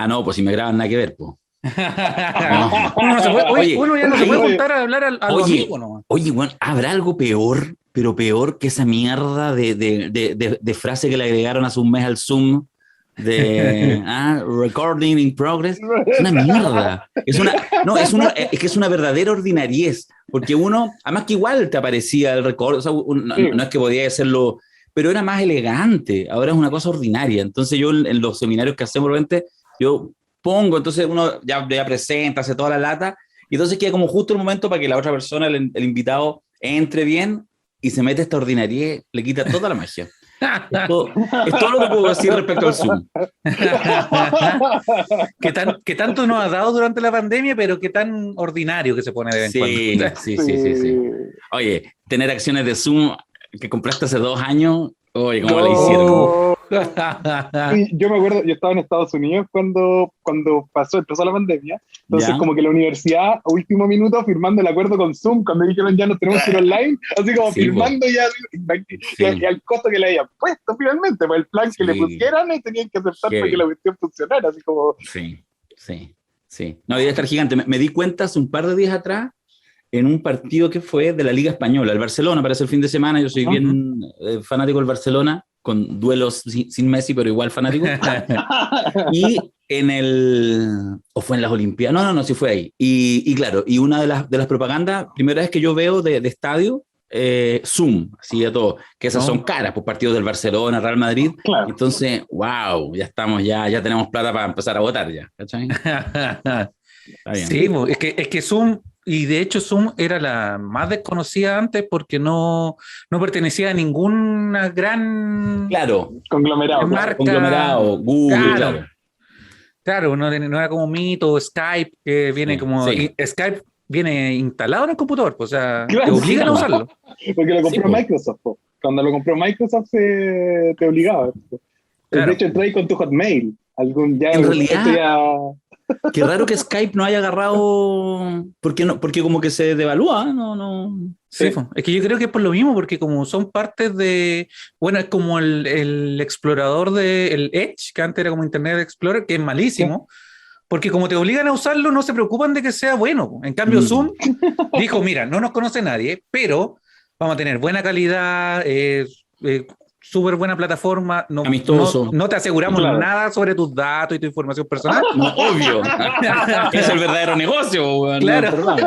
no, pues si me graban nada que ver, pues. No. Uno, no se puede, Oye, uno ya no se puede oye, juntar a hablar a los oye, amigos nomás. oye, bueno, ¿habrá algo peor, pero peor que esa mierda de frase que le agregaron hace un mes al Zoom de recording in progress? Es una mierda. Es una, no, es que es una verdadera ordinariez, porque uno, además que igual te aparecía el record, o sea, no, Sí. no es que podía hacerlo, pero era más elegante, ahora es una cosa ordinaria. Entonces yo en los seminarios que hacemos, realmente, yo pongo, entonces uno ya presenta, hace toda la lata, y entonces queda como justo el momento para que la otra persona, el invitado, entre bien y se mete esta ordinariedad, le quita toda la magia. Es todo lo que puedo decir respecto al Zoom. Que tanto nos ha dado durante la pandemia, pero que tan ordinario que se pone de vez en Sí, cuando. sí. Oye, tener acciones de Zoom que compraste hace 2 años, oye, ¿cómo le hicieron? No. Sí, yo me acuerdo, yo estaba en Estados Unidos cuando empezó la pandemia, entonces ¿Ya? como que la universidad a último minuto firmando el acuerdo con Zoom, cuando dijeron ya nos tenemos que ir online, así como Sí, firmando ya, sí, y al costo que le habían puesto finalmente, pues el plan que le sí, pusieran y tenían que aceptar para que heavy. la cuestión funcionara, así como... Sí. No, debe estar gigante. Me di cuenta hace un par de días atrás en un partido que fue de la Liga Española, el Barcelona, parece el fin de semana, yo soy bien fanático del Barcelona, con duelos sin Messi, pero igual fanático. Y o fue en las Olimpiadas, no, sí fue ahí. Y claro, y una de las propagandas, primera vez que yo veo de estadio, Zoom, así de todo, que esas son caras, pues partidos del Barcelona, Real Madrid. Claro. Entonces, wow, ya tenemos plata para empezar a votar ya, ¿cachai? Está bien. Sí, es que Zoom, y de hecho Zoom era la más desconocida antes porque no pertenecía a ninguna gran Claro, Conglomerado, claro. marca. conglomerado, Google, claro. Claro, no era como Meet o Skype, que viene Sí. Skype viene instalado en el computador, pues, o sea, te Claro, obligan a sí, usarlo. porque lo Sí, compró po. Microsoft, po. Cuando lo compró Microsoft te obligaba. De Claro. hecho, entré ahí con tu Hotmail. En Esto realidad, ya... qué raro que Skype no haya agarrado, porque como que se devalúa, no. Sí, Sí. pues, es que yo creo que es por lo mismo, porque como son partes de, bueno, es como el explorador del Edge, que antes era como Internet Explorer, que es malísimo, porque como te obligan a usarlo, no se preocupan de que sea bueno. En cambio, Zoom dijo, mira, no nos conoce nadie, pero vamos a tener buena calidad, súper buena plataforma, Amistoso. no te aseguramos Claro. nada sobre tus datos y tu información personal. No, obvio. Es el verdadero negocio, weón, Claro. no, perdón.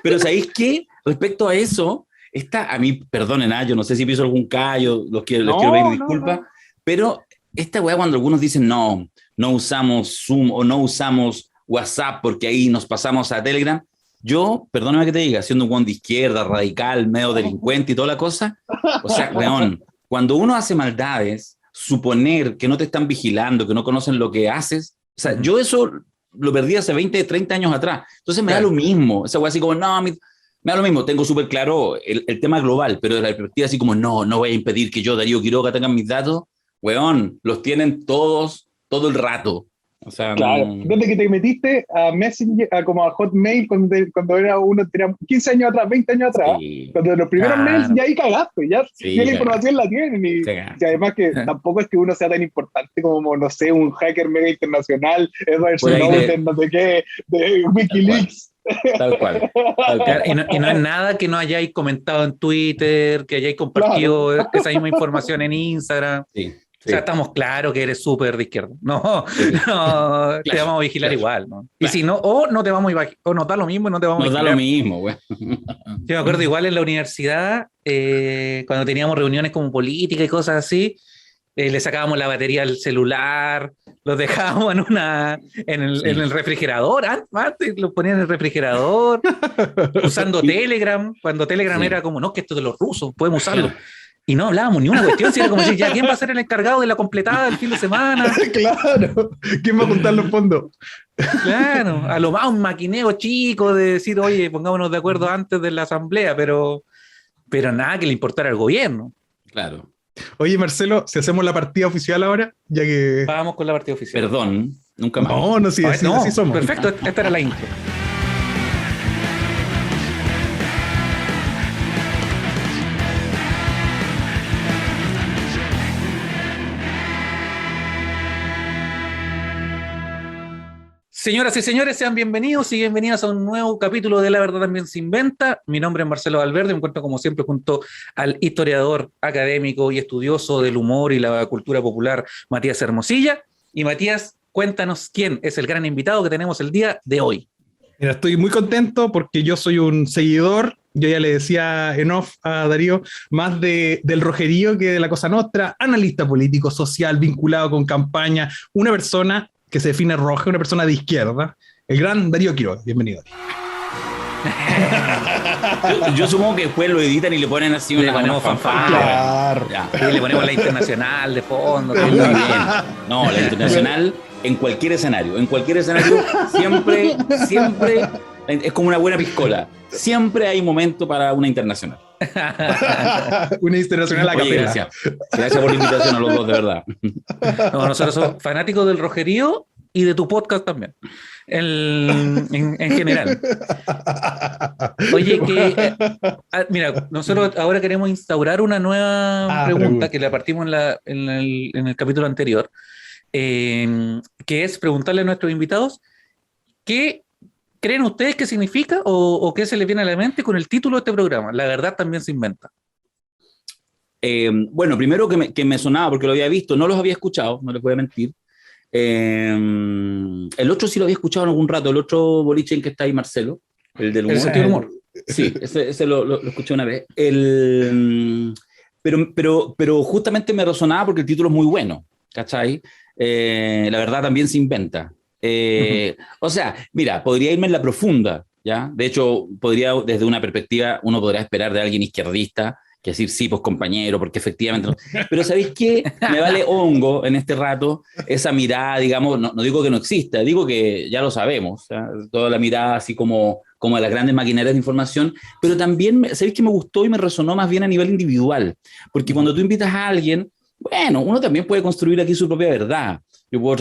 Pero ¿sabéis qué? Respecto a eso, a mí, perdonen, yo no sé si piso algún callo, les quiero pedir disculpas, pero esta weá cuando algunos dicen no usamos Zoom o no usamos WhatsApp porque ahí nos pasamos a Telegram, yo, perdóname que te diga, siendo un weón de izquierda, radical, medio delincuente y toda la cosa, o sea, weón, cuando uno hace maldades, suponer que no te están vigilando, que no conocen lo que haces, o sea, yo eso lo perdí hace 20, 30 años atrás. Entonces me da lo mismo. Esa weá así como, me da lo mismo. Tengo súper claro el tema global, pero de la perspectiva así como, no voy a impedir que yo, Darío Quiroga, tenga mis datos. Weón, los tienen todos, todo el rato. O sea, Claro, desde que te metiste a Messenger, como a Hotmail, cuando era uno, tenía 15 años atrás, 20 años atrás, sí, cuando los primeros mails, ya ahí cagaste, ya la información la tienen. Y además que tampoco es que uno sea tan importante como, no sé, un hacker mega internacional, Edward Snowden, no sé qué, de Wikileaks. Tal cual. Y no es nada que no hayáis comentado en Twitter, que hayáis compartido esa misma información en Instagram. Sí. O sea, estamos claros que eres súper de izquierda. No, te vamos a vigilar igual, ¿no? Y si no, o no te vamos a o nos da lo mismo y no te vamos a vigilar. Nos da lo mismo, güey. Yo me acuerdo igual en la universidad, cuando teníamos reuniones como política y cosas así, le sacábamos la batería al celular, los dejábamos en el refrigerador, antes los ponían en el refrigerador, usando Telegram, cuando Telegram era como, no, que esto es de los rusos, podemos usarlo. Y no hablábamos ni una cuestión, si era como decir, ya, ¿quién va a ser el encargado de la completada del fin de semana? Claro, ¿quién va a juntar los fondos? Claro, a lo más un maquineo chico de decir, oye, pongámonos de acuerdo antes de la asamblea, pero nada que le importara al gobierno. Claro. Oye, Marcelo, si hacemos la partida oficial ahora, ya que... Vamos con la partida oficial. Perdón, nunca más. No, sí, así somos. Perfecto, esta era la intro. Señoras y señores, sean bienvenidos y bienvenidas a un nuevo capítulo de La Verdad También Se Inventa. Mi nombre es Marcelo Valverde, me encuentro como siempre junto al historiador, académico y estudioso del humor y la cultura popular, Matías Hermosilla. Y Matías, cuéntanos quién es el gran invitado que tenemos el día de hoy. Mira, estoy muy contento porque yo soy un seguidor, yo ya le decía en off a Darío, más del Rogerío que de la Cosa Nostra, analista político, social, vinculado con campaña, una persona que se define roja, una persona de izquierda, el gran Darío Quiroga. Bienvenido. Yo supongo que después lo editan y le ponen así le ponemos fanfarria. Claro. Y le ponemos la internacional de fondo. Muy bien. No, la internacional en cualquier escenario. En cualquier escenario siempre es como una buena piscola. Siempre hay momento para una internacional. Una internacional a capela. Gracias por la invitación a los dos, de verdad. No, nosotros somos fanáticos del Rogerío y de tu podcast también, en general. Oye, mira, nosotros ahora queremos instaurar una nueva pregunta que la partimos en el capítulo anterior, que es preguntarle a nuestros invitados qué creen ustedes que significa o qué se les viene a la mente con el título de este programa. La verdad también se inventa. Bueno, primero que me sonaba porque lo había visto, no los había escuchado, no les voy a mentir. El otro sí lo había escuchado en algún rato, el otro boliche en que está ahí Marcelo, el del humor. El sentido del humor. Sí, ese lo escuché una vez. Pero justamente me resonaba porque el título es muy bueno, ¿cachai? La verdad también se inventa. O sea, mira, podría irme en la profunda, ¿ya? De hecho, desde una perspectiva, uno podrá esperar de alguien izquierdista que decir, sí, pues compañero, porque efectivamente no. Pero ¿sabéis qué? Me vale hongo en este rato esa mirada, digamos, no digo que no exista, digo que ya lo sabemos, ¿ya? Toda la mirada así como de las grandes maquinarias de información, pero también, ¿sabéis qué me gustó y me resonó más bien a nivel individual? Porque cuando tú invitas a alguien, bueno, uno también puede construir aquí su propia verdad. Yo puedo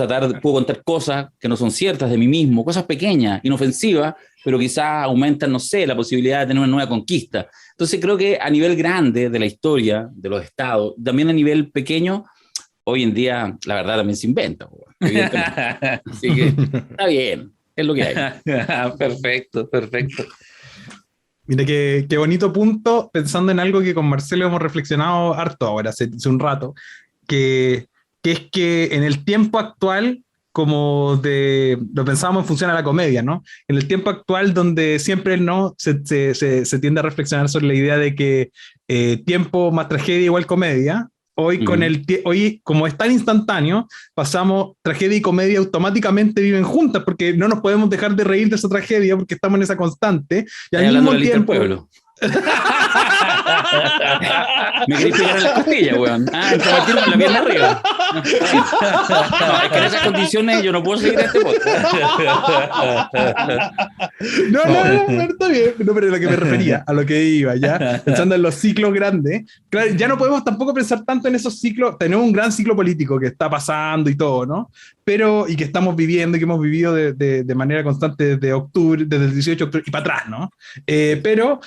contar cosas que no son ciertas de mí mismo, cosas pequeñas, inofensivas, pero quizás aumentan, no sé, la posibilidad de tener una nueva conquista. Entonces creo que a nivel grande de la historia, de los estados, también a nivel pequeño, hoy en día la verdad también se inventa. Así que está bien, es lo que hay. Perfecto. Mira, qué bonito punto, pensando en algo que con Marcelo hemos reflexionado harto ahora, hace un rato, que es que en el tiempo actual, lo pensábamos en función a la comedia, ¿no? En el tiempo actual donde siempre se tiende a reflexionar sobre la idea de que tiempo más tragedia igual comedia. Hoy, hoy, como es tan instantáneo, pasamos tragedia y comedia automáticamente viven juntas, porque no nos podemos dejar de reír de esa tragedia porque estamos en esa constante. Y al mismo tiempo... pueblo. Me queréis pegar en la costilla, weón. Entonces partir con la pierna arriba. No, es que en esas condiciones yo no puedo seguir este podcast. No, está bien. No, pero a lo que me refería, a lo que iba, ya. Pensando en los ciclos grandes. Claro, ya no podemos tampoco pensar tanto en esos ciclos. Tenemos un gran ciclo político que está pasando y todo, ¿no? Y que estamos viviendo y que hemos vivido de manera constante desde octubre, desde el 18 de octubre y para atrás, ¿no? Pero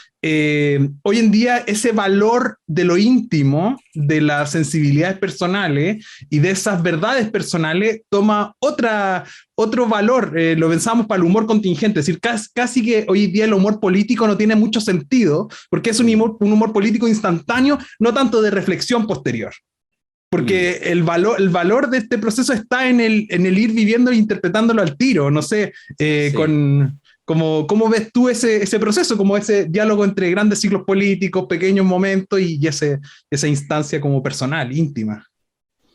hoy en día ese valor de lo íntimo, de las sensibilidades personales y de esas verdades personales toma otro valor. Lo pensamos para el humor contingente, es decir, casi que hoy día el humor político no tiene mucho sentido porque es un humor político instantáneo, no tanto de reflexión posterior. Porque el valor de este proceso está en el ir viviendo e interpretándolo al tiro, no sé, sí. ¿Cómo ves tú ese proceso, como ese diálogo entre grandes ciclos políticos, pequeños momentos y esa instancia como personal, íntima?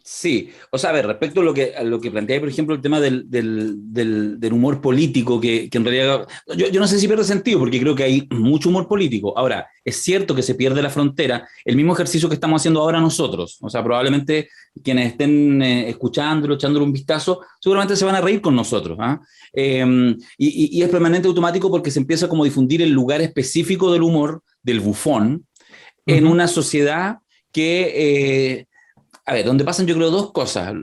Sí, o sea, a ver, respecto a lo que planteáis, por ejemplo, el tema del humor político, que en realidad, yo no sé si pierde sentido, porque creo que hay mucho humor político. Ahora, es cierto que se pierde la frontera, el mismo ejercicio que estamos haciendo ahora nosotros, o sea, probablemente quienes estén escuchándolo, echándole un vistazo, seguramente se van a reír con nosotros, y es permanente automático porque se empieza como a difundir el lugar específico del humor, del bufón, en una sociedad que... a ver, donde pasan yo creo dos cosas,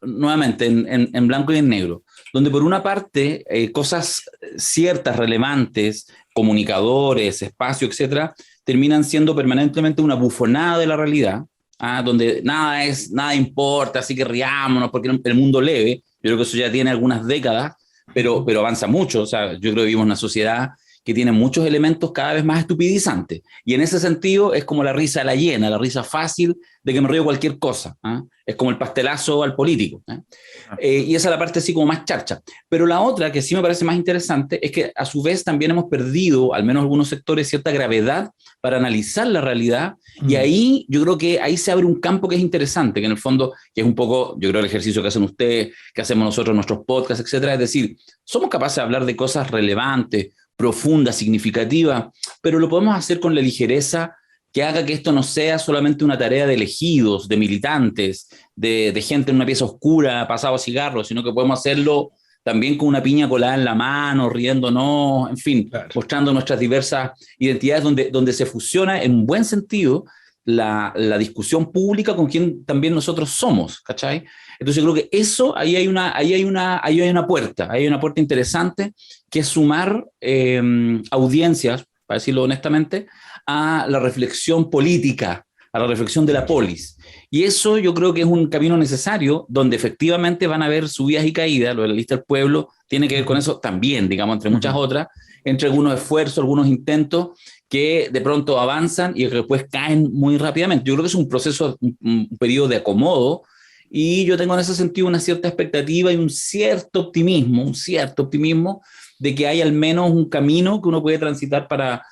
nuevamente en blanco y en negro, donde por una parte cosas ciertas, relevantes, comunicadores, espacio, etcétera, terminan siendo permanentemente una bufonada de la realidad, donde nada importa, así que riámonos porque el mundo leve. Yo creo que eso ya tiene algunas décadas, pero avanza mucho. O sea, yo creo que vivimos en una sociedad que tiene muchos elementos cada vez más estupidizantes. Y en ese sentido es como la risa de la hiena, la risa fácil de que me río cualquier cosa. Es como el pastelazo al político. Y esa es la parte así como más charcha. Pero la otra, que sí me parece más interesante, es que a su vez también hemos perdido, al menos algunos sectores, cierta gravedad para analizar la realidad. Y ahí yo creo que ahí se abre un campo que es interesante, que en el fondo, que es un poco, yo creo, el ejercicio que hacen ustedes, que hacemos nosotros en nuestros podcasts, etcétera. Es decir, somos capaces de hablar de cosas relevantes, profunda, significativa, pero lo podemos hacer con la ligereza que haga que esto no sea solamente una tarea de elegidos, de militantes, de gente en una pieza oscura, pasado a cigarros, sino que podemos hacerlo también con una piña colada en la mano, riéndonos, en fin, mostrando nuestras diversas identidades donde se fusiona en un buen sentido la discusión pública con quien también nosotros somos, ¿cachai? Entonces yo creo que eso, ahí hay una puerta interesante, que es sumar audiencias, para decirlo honestamente, a la reflexión política, a la reflexión de la polis. Y eso yo creo que es un camino necesario, donde efectivamente van a haber subidas y caídas. Lo de la lista del pueblo tiene que ver con eso también, digamos, entre muchas otras, entre algunos esfuerzos, algunos intentos que de pronto avanzan y que después caen muy rápidamente. Yo creo que es un proceso, un periodo de acomodo, y yo tengo en ese sentido una cierta expectativa y un cierto optimismo de que hay al menos un camino que uno puede transitar para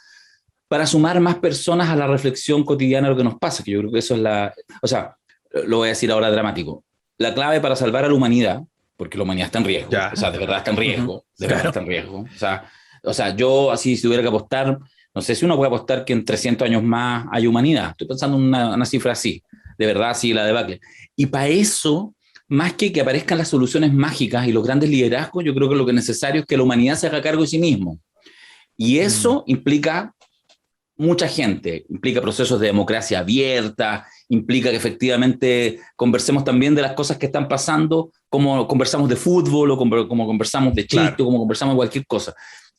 sumar más personas a la reflexión cotidiana de lo que nos pasa, que yo creo que eso es o sea, lo voy a decir ahora dramático, la clave para salvar a la humanidad, porque la humanidad está en riesgo, o sea, de verdad está en riesgo, verdad está en riesgo, o sea, yo así si tuviera que apostar, no sé si uno puede apostar que en 300 años más hay humanidad, estoy pensando en una cifra así, de verdad, sí, la debacle. Y para eso, más que aparezcan las soluciones mágicas y los grandes liderazgos, yo creo que lo que es necesario es que la humanidad se haga cargo de sí mismo. Y eso implica mucha gente, implica procesos de democracia abierta, implica que efectivamente conversemos también de las cosas que están pasando, como conversamos de fútbol, o como conversamos de chiste, o como conversamos de cualquier cosa.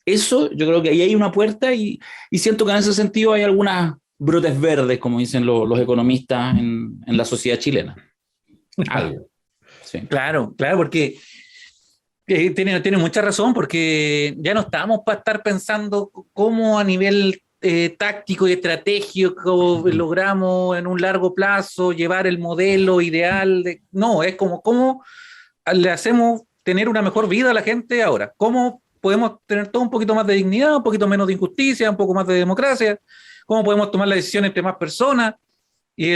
Eso, yo creo que ahí hay una puerta y siento que en ese sentido hay algunas brotes verdes, como dicen los economistas en la sociedad chilena. Algo. Sí. Claro, porque tiene mucha razón, porque ya no estamos para estar pensando cómo a nivel táctico y estratégico logramos en un largo plazo llevar el modelo ideal. No, es como cómo le hacemos tener una mejor vida a la gente ahora. ¿Cómo podemos tener todo un poquito más de dignidad, un poquito menos de injusticia, un poco más de democracia? ¿Cómo podemos tomar la decisión entre más personas? Y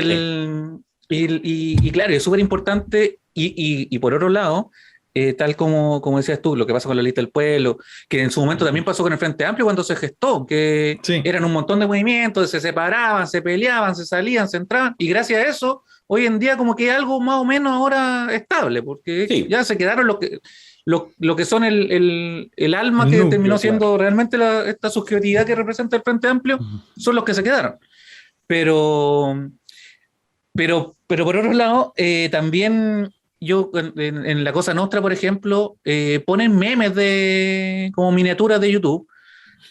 claro, es súper importante. Y por otro lado, tal como decías tú, lo que pasa con la lista del pueblo, que en su momento también pasó con el Frente Amplio cuando se gestó, que eran un montón de movimientos, se separaban, se peleaban, se salían, se entraban, y gracias a eso, hoy en día como que algo más o menos ahora estable, porque ya se quedaron lo que son el alma que núcleo, terminó siendo realmente esta subjetividad que representa el Frente Amplio, son los que se quedaron. Pero por otro lado, también yo en La Cosa Nostra, por ejemplo, ponen memes como miniaturas de YouTube,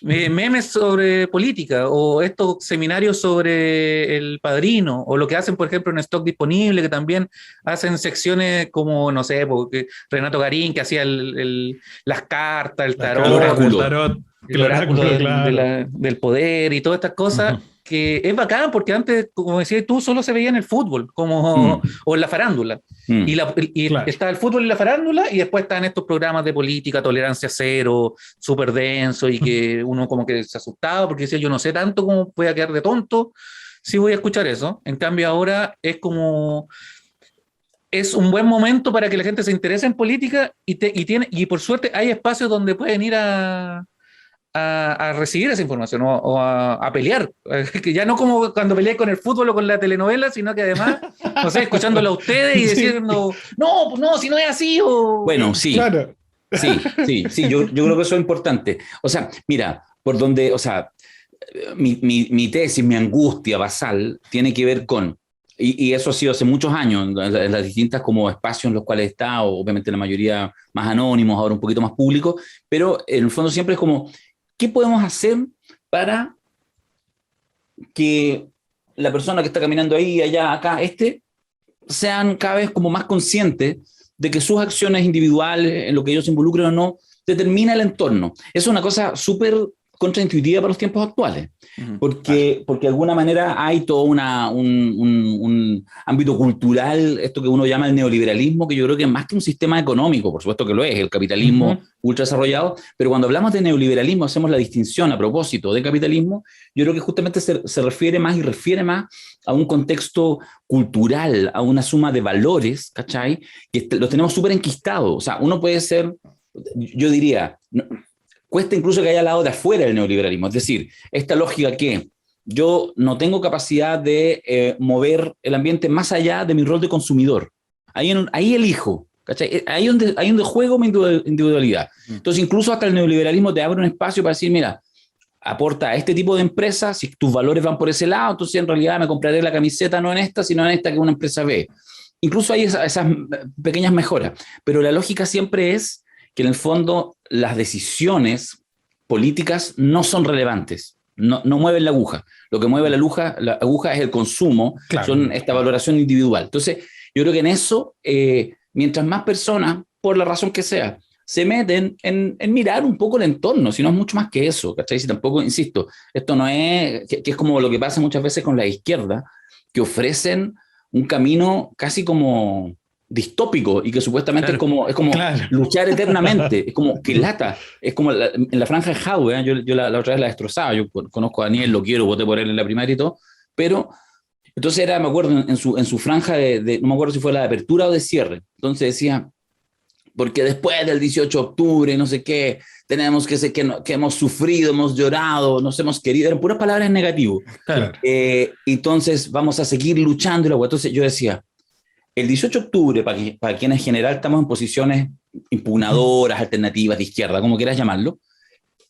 memes sobre política, o estos seminarios sobre El Padrino, o lo que hacen, por ejemplo, en Stock Disponible, que también hacen secciones como, no sé, porque Renato Garín, que hacía las cartas, el tarot, el oráculo del poder y todas estas cosas, que es bacán, porque antes, como decías tú, solo se veía en el fútbol, o en la farándula. Estaba el fútbol y la farándula, y después estaban estos programas de política, tolerancia cero, súper denso, y que uno como que se asustaba, porque decía, yo no sé tanto cómo voy a quedar de tonto si voy a escuchar eso. En cambio ahora es un buen momento para que la gente se interese en política, y por suerte hay espacios donde pueden ir a recibir esa información o a pelear, que ya no como cuando peleé con el fútbol o con la telenovela, sino que además, no sé, escuchándolo a ustedes y diciendo, no, pues no, si no es así, o... Bueno, sí, claro. Sí, yo creo que eso es importante. O sea, mira, mi tesis, mi angustia basal, tiene que ver con, y eso ha sido hace muchos años, en las distintas como espacios en los cuales está, obviamente la mayoría más anónimos, ahora un poquito más públicos, pero en el fondo siempre es como, ¿qué podemos hacer para que la persona que está caminando ahí, allá, acá, sean cada vez como más conscientes de que sus acciones individuales, en lo que ellos se involucren o no, determina el entorno. Es una cosa súper contraintuitiva para los tiempos actuales, porque de alguna manera hay todo un ámbito cultural, esto que uno llama el neoliberalismo, que yo creo que es más que un sistema económico, por supuesto que lo es, el capitalismo ultra desarrollado, pero cuando hablamos de neoliberalismo, hacemos la distinción a propósito de capitalismo, yo creo que justamente se refiere más a un contexto cultural, a una suma de valores, ¿cachai? Que los tenemos súper enquistados. O sea, uno puede ser, yo diría, cuesta incluso que haya al lado de afuera del neoliberalismo. Es decir, esta lógica que yo no tengo capacidad de mover el ambiente más allá de mi rol de consumidor. Ahí elijo, ¿cachai? Ahí donde juego mi individualidad. Entonces, incluso hasta el neoliberalismo te abre un espacio para decir, mira, aporta a este tipo de empresas, si tus valores van por ese lado, entonces en realidad me compraré la camiseta no en esta, sino en esta que es una empresa B. Incluso hay esas pequeñas mejoras, pero la lógica siempre es que en el fondo las decisiones políticas no son relevantes, no mueven la aguja. Lo que mueve la aguja es el consumo, claro. Son esta valoración individual. Entonces, yo creo que en eso, mientras más personas, por la razón que sea, se meten en mirar un poco el entorno, si no es mucho más que eso, ¿cachai? Si tampoco, insisto, esto no es, que es como lo que pasa muchas veces con la izquierda, que ofrecen un camino casi como distópico y que supuestamente claro, es como claro. Luchar eternamente, es como que lata, es como en la franja de Jadwe, yo la otra vez la destrozaba, yo conozco a Daniel, lo quiero, voté por él en la primaria y todo, pero entonces me acuerdo en su franja no me acuerdo si fue la de apertura o de cierre, entonces decía, porque después del 18 de octubre, no sé qué, tenemos que hemos sufrido, hemos llorado, nos hemos querido, eran puras palabras negativas, claro. Entonces vamos a seguir luchando, entonces yo decía, el 18 de octubre, para quienes en general estamos en posiciones impugnadoras, alternativas, de izquierda, como quieras llamarlo,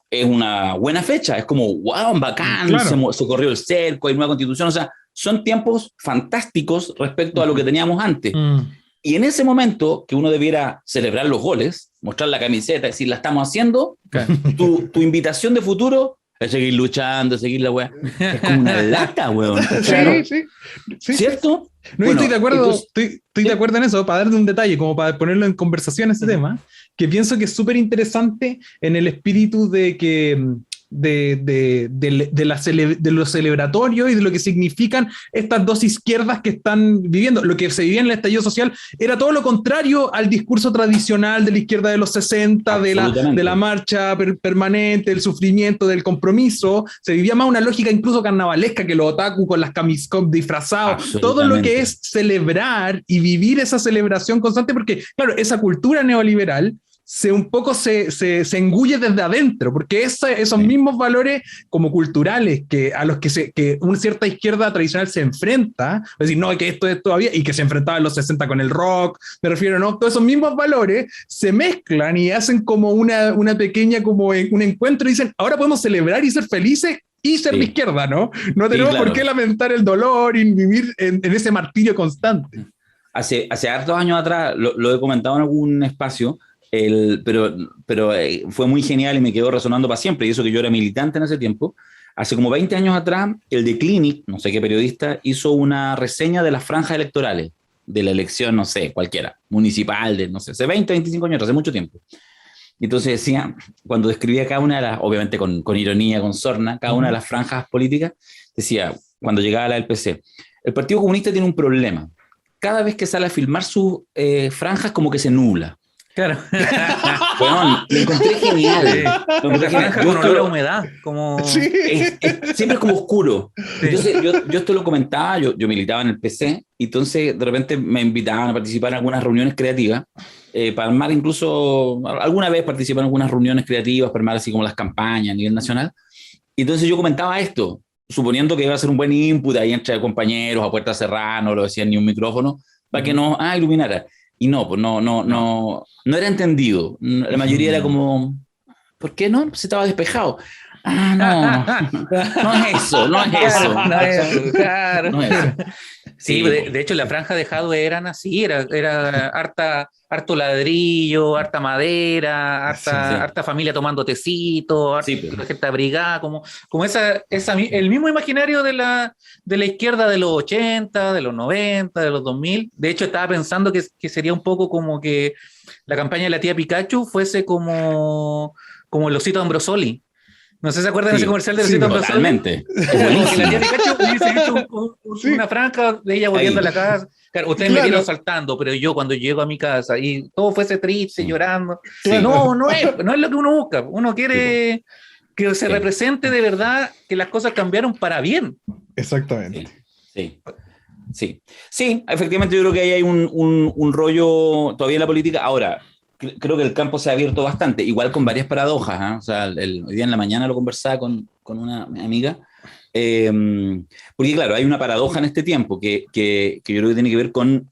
es una buena fecha, es como, wow, bacán, claro. se corrió el cerco, hay nueva constitución, o sea, son tiempos fantásticos respecto a lo que teníamos antes. Y en ese momento, que uno debiera celebrar los goles, mostrar la camiseta, decir, la estamos haciendo, tu invitación de futuro es seguir luchando, seguir la weá. Es como una lata, weón. Sí. ¿Cierto? No, bueno, estoy de acuerdo, estoy de acuerdo en eso, para darte un detalle, como para ponerlo en conversación ese tema, que pienso que es súper interesante en el espíritu de que de lo celebratorio y de lo que significan estas dos izquierdas que están viviendo. Lo que se vivía en el estallido social era todo lo contrario al discurso tradicional de la izquierda de los 60, de la marcha permanente, del sufrimiento, del compromiso. Se vivía más una lógica incluso carnavalesca, que los otaku con las camisas disfrazados, todo lo que es celebrar y vivir esa celebración constante, porque claro, esa cultura neoliberal un poco se engulle desde adentro, porque esos mismos valores como culturales a los que una cierta izquierda tradicional se enfrenta, es decir, no, que esto es todavía, y que se enfrentaba en los 60 con el rock, me refiero, ¿no? Todos esos mismos valores se mezclan y hacen como una pequeña, como un encuentro, y dicen, ahora podemos celebrar y ser felices y ser de izquierda, ¿no? No tenemos por qué lamentar el dolor y vivir en ese martirio constante. Hace hartos años atrás, lo he comentado en algún espacio, pero fue muy genial y me quedó resonando para siempre, y eso que yo era militante en ese tiempo. Hace como 20 años atrás, el de Clinic, no sé qué periodista, hizo una reseña de las franjas electorales, de la elección, no sé, cualquiera, municipal, no sé, hace 20, 25 años, hace mucho tiempo. Y entonces decía, cuando describía cada una de las, obviamente con ironía, con sorna, cada una de las franjas políticas, decía, cuando llegaba a la del PC, el Partido Comunista tiene un problema. Cada vez que sale a filmar sus franjas, como que se nubla. Claro. Bueno, lo encontré genial. Con olor a humedad. Como... siempre es como oscuro. Entonces, yo esto lo comentaba, yo militaba en el PC, y entonces de repente me invitaban a participar en algunas reuniones creativas, para armar incluso, alguna vez participé en algunas reuniones creativas, para armar así como las campañas a nivel nacional. Y entonces yo comentaba esto, suponiendo que iba a ser un buen input ahí entre compañeros, a puerta cerrada, no lo decían ni un micrófono, para que nos iluminara. Y no, pues no era entendido. La mayoría era como, ¿por qué no? Se estaba despejado. No es eso. Claro. Sí, de hecho la franja de Jadwe eran así, era harto ladrillo, harta madera, harta familia tomando tecito, harta gente abrigada, como el mismo imaginario de la izquierda de los 80, de los 90, de los 2000. De hecho estaba pensando que sería un poco como que la campaña de la tía Pikachu fuese como el osito Ambrosoli. No sé si se acuerdan de ese comercial del osito Ambrosoli. Totalmente. Que la tía Pikachu hubiese hecho una franja de ella volviendo a la casa. Claro, ustedes me vieron saltando, pero yo cuando llego a mi casa y todo fuese triste, llorando. No es lo que uno busca. Uno quiere que se represente de verdad que las cosas cambiaron para bien. Exactamente. Sí, efectivamente yo creo que ahí hay un rollo todavía en la política. Ahora, creo que el campo se ha abierto bastante, igual con varias paradojas, ¿eh? O sea, hoy día en la mañana lo conversaba con una amiga, porque claro, hay una paradoja en este tiempo que yo creo que tiene que ver con,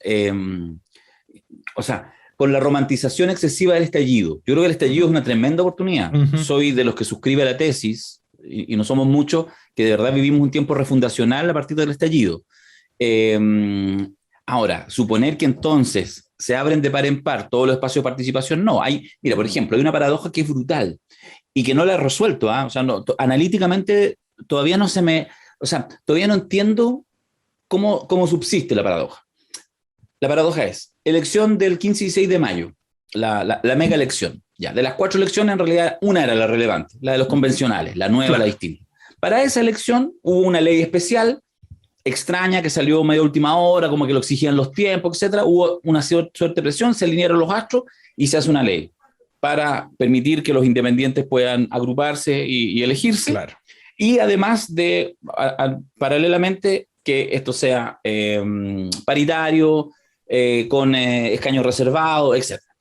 o sea, con la romantización excesiva del estallido. Yo creo que el estallido es una tremenda oportunidad. Soy de los que suscribe a la tesis, y no somos muchos, que de verdad vivimos un tiempo refundacional a partir del estallido. Ahora, suponer que entonces se abren de par en par todos los espacios de participación, no. Mira, por ejemplo, hay una paradoja que es brutal y que no la he resuelto. O sea, analíticamente todavía todavía no entiendo cómo subsiste la paradoja. La paradoja es, elección del 15 y 6 de mayo, la mega elección. Ya, de las 4 elecciones, en realidad, una era la relevante, la de los convencionales, la nueva, la distinta. Para esa elección hubo una ley especial extraña que salió medio última hora, como que lo exigían los tiempos, etcétera. Hubo una suerte de presión, se alinearon los astros y se hace una ley para permitir que los independientes puedan agruparse y elegirse. Claro. Y además paralelamente, que esto sea paritario, con escaños reservados, etcétera.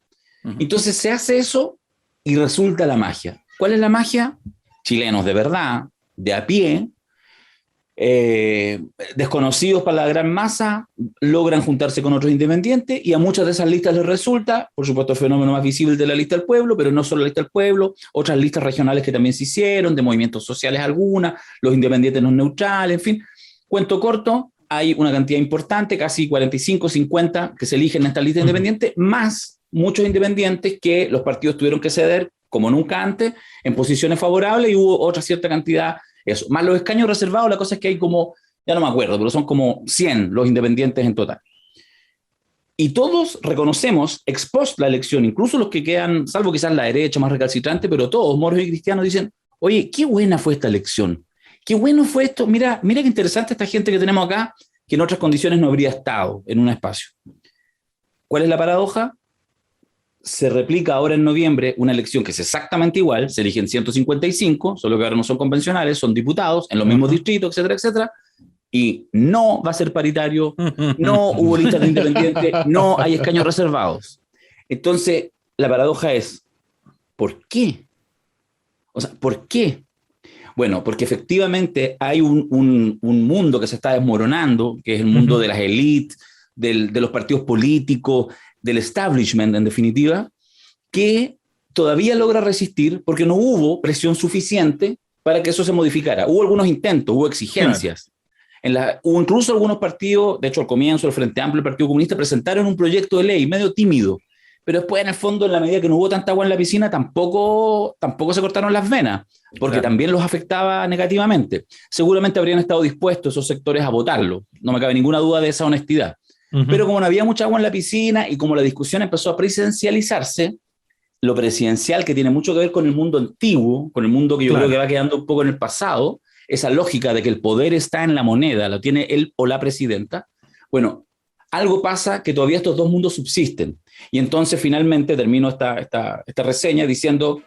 Entonces se hace eso y resulta la magia. ¿Cuál es la magia? Chilenos de verdad, de a pie, desconocidos para la gran masa, logran juntarse con otros independientes y a muchas de esas listas les resulta, por supuesto, el fenómeno más visible de la lista del pueblo, pero no solo la lista del pueblo, otras listas regionales que también se hicieron, de movimientos sociales algunas, los independientes no neutrales, en fin. Cuento corto, hay una cantidad importante, casi 45, 50 que se eligen en esta lista independiente, más muchos independientes que los partidos tuvieron que ceder, como nunca antes, en posiciones favorables, y hubo otra cierta cantidad. Eso, más los escaños reservados, la cosa es que hay como, ya no me acuerdo, pero son como 100 los independientes en total. Y todos reconocemos, ex post la elección, incluso los que quedan, salvo quizás la derecha más recalcitrante, pero todos, moros y cristianos, dicen, oye, qué buena fue esta elección, qué bueno fue esto, mira qué interesante esta gente que tenemos acá, que en otras condiciones no habría estado en un espacio. ¿Cuál es la paradoja? Se replica ahora en noviembre una elección que es exactamente igual, se eligen 155, solo que ahora no son convencionales, son diputados en los mismos distritos, etcétera, etcétera, y no va a ser paritario, no hubo listas de independientes, no hay escaños reservados. Entonces, la paradoja es, ¿por qué? O sea, ¿por qué? Bueno, porque efectivamente hay un mundo que se está desmoronando, que es el mundo de las élites, de los partidos políticos, del establishment, en definitiva, que todavía logra resistir porque no hubo presión suficiente para que eso se modificara. Hubo algunos intentos, hubo exigencias. Claro. Hubo incluso algunos partidos, de hecho al comienzo el Frente Amplio, el Partido Comunista, presentaron un proyecto de ley medio tímido, pero después en el fondo, en la medida que no hubo tanta agua en la piscina, tampoco se cortaron las venas, porque también los afectaba negativamente. Seguramente habrían estado dispuestos esos sectores a votarlo, no me cabe ninguna duda de esa honestidad. Pero como no había mucha agua en la piscina y como la discusión empezó a presidencializarse, lo presidencial, que tiene mucho que ver con el mundo antiguo, con el mundo que yo creo que va quedando un poco en el pasado, esa lógica de que el poder está en la moneda, lo tiene él o la presidenta, bueno, algo pasa que todavía estos dos mundos subsisten. Y entonces finalmente termino esta reseña diciendo,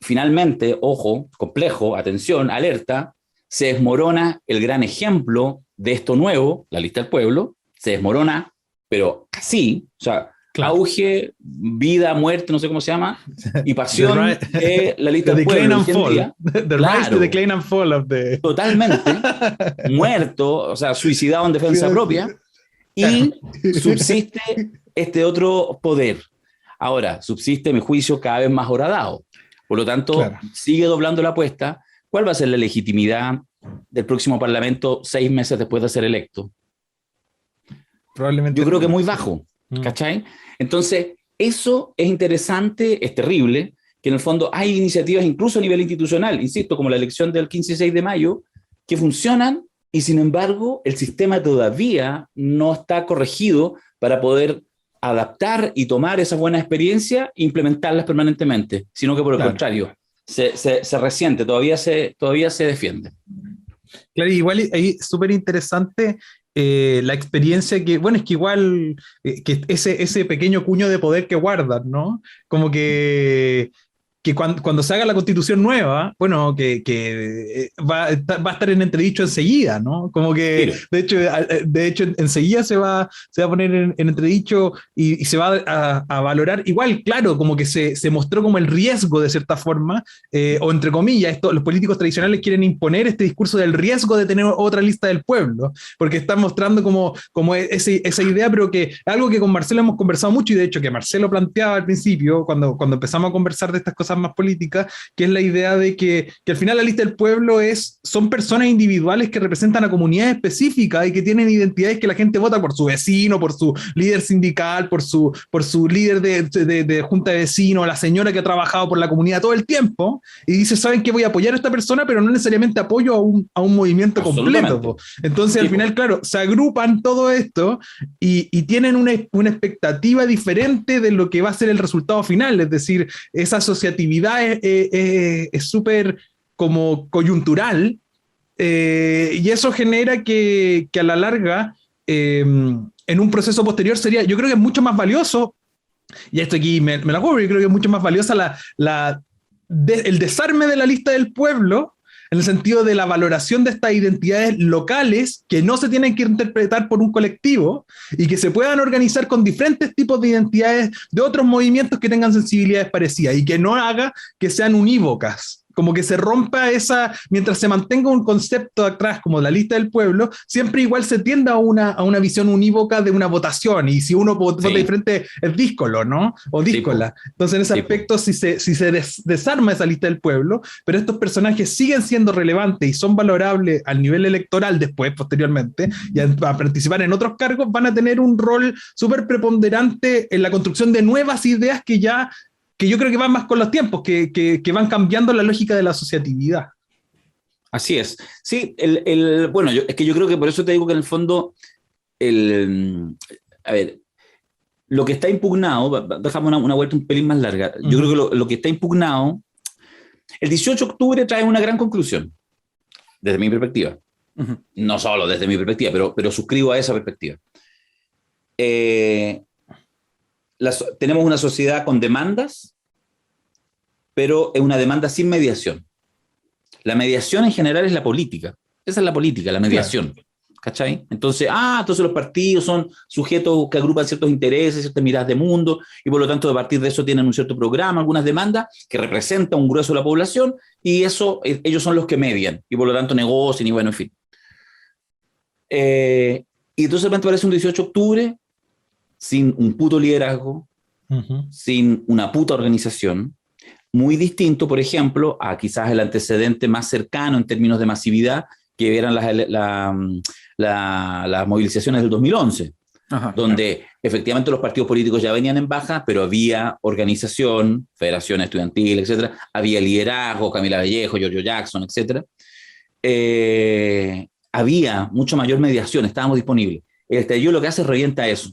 finalmente, ojo, complejo, atención, alerta, se desmorona el gran ejemplo de esto nuevo, la lista del pueblo, se desmorona, pero así, o sea, auge, vida, muerte, no sé cómo se llama, y pasión de la lista del pueblo. The rise to decline and fall of the... Totalmente, muerto, o sea, suicidado en defensa propia, y subsiste este otro poder. Ahora, subsiste, a mi juicio, cada vez más horadado. Por lo tanto, sigue doblando la apuesta. ¿Cuál va a ser la legitimidad del próximo Parlamento 6 meses después de ser electo? Probablemente yo creo que muy bajo, ¿cachai? Entonces, eso es interesante, es terrible, que en el fondo hay iniciativas incluso a nivel institucional, insisto, como la elección del 15 y 6 de mayo, que funcionan y sin embargo el sistema todavía no está corregido para poder adaptar y tomar esa buena experiencia e implementarlas permanentemente, sino que por el contrario, se resiente, todavía se defiende. Claro, igual ahí es súper interesante la experiencia que, bueno, es que igual que ese pequeño cuño de poder que guardan, ¿no? Como que cuando se haga la constitución nueva, bueno, que va a estar en entredicho enseguida, ¿no? Como que, de hecho enseguida se va a poner en entredicho y se va a valorar. Igual, claro, como que se mostró como el riesgo de cierta forma, o entre comillas, los políticos tradicionales quieren imponer este discurso del riesgo de tener otra lista del pueblo, porque están mostrando como esa idea, pero que algo que con Marcelo hemos conversado mucho, y de hecho que Marcelo planteaba al principio, cuando empezamos a conversar de estas cosas más políticas, que es la idea de que al final la lista del pueblo son personas individuales que representan a comunidades específicas y que tienen identidades que la gente vota por su vecino, por su líder sindical, por su líder de junta de vecinos, la señora que ha trabajado por la comunidad todo el tiempo, y dice, ¿saben qué? Voy a apoyar a esta persona, pero no necesariamente apoyo a un movimiento completo. Entonces, al final, claro, se agrupan todo esto y tienen una expectativa diferente de lo que va a ser el resultado final, es decir, esa asociatividad es súper como coyuntural, y eso genera que a la larga, en un proceso posterior yo creo que es mucho más valioso, y esto aquí me la juego, yo creo que es mucho más valiosa el desarme de la lista del pueblo, en el sentido de la valoración de estas identidades locales que no se tienen que interpretar por un colectivo y que se puedan organizar con diferentes tipos de identidades de otros movimientos que tengan sensibilidades parecidas y que no haga que sean unívocas. Como que se rompa mientras se mantenga un concepto atrás como la lista del pueblo, siempre igual se tiende a una visión unívoca de una votación, y si uno vota diferente es díscolo, ¿no? O díscola. Entonces en ese aspecto si se desarma esa lista del pueblo, pero estos personajes siguen siendo relevantes y son valorables al nivel electoral después, posteriormente, y a participar en otros cargos, van a tener un rol súper preponderante en la construcción de nuevas ideas que yo creo que van más con los tiempos, que van cambiando la lógica de la asociatividad. Así es. Sí, bueno, es que yo creo que por eso te digo que en el fondo, a ver, lo que está impugnado, dejamos una vuelta un pelín más larga, yo creo que lo que está impugnado, el 18 de octubre trae una gran conclusión, desde mi perspectiva. No solo desde mi perspectiva, pero suscribo a esa perspectiva. Tenemos una sociedad con demandas, pero es una demanda sin mediación. La mediación en general es la política. Esa es la política, la mediación. Claro. ¿Cachai? Entonces los partidos son sujetos que agrupan ciertos intereses, ciertas miradas de mundo, y por lo tanto, a partir de eso tienen un cierto programa, algunas demandas que representan un grueso de la población, y ellos son los que median, y por lo tanto negocian, y bueno, en fin. Y entonces me parece un 18 de octubre sin un puto liderazgo, sin una puta organización, muy distinto, por ejemplo, a quizás el antecedente más cercano en términos de masividad, que eran las movilizaciones del 2011, donde efectivamente los partidos políticos ya venían en baja, pero había organización, federación estudiantil, etcétera, había liderazgo, Camila Vallejo, Giorgio Jackson, etcétera. Había mucho mayor mediación, estábamos disponibles. El estallido lo que hace es revienta eso.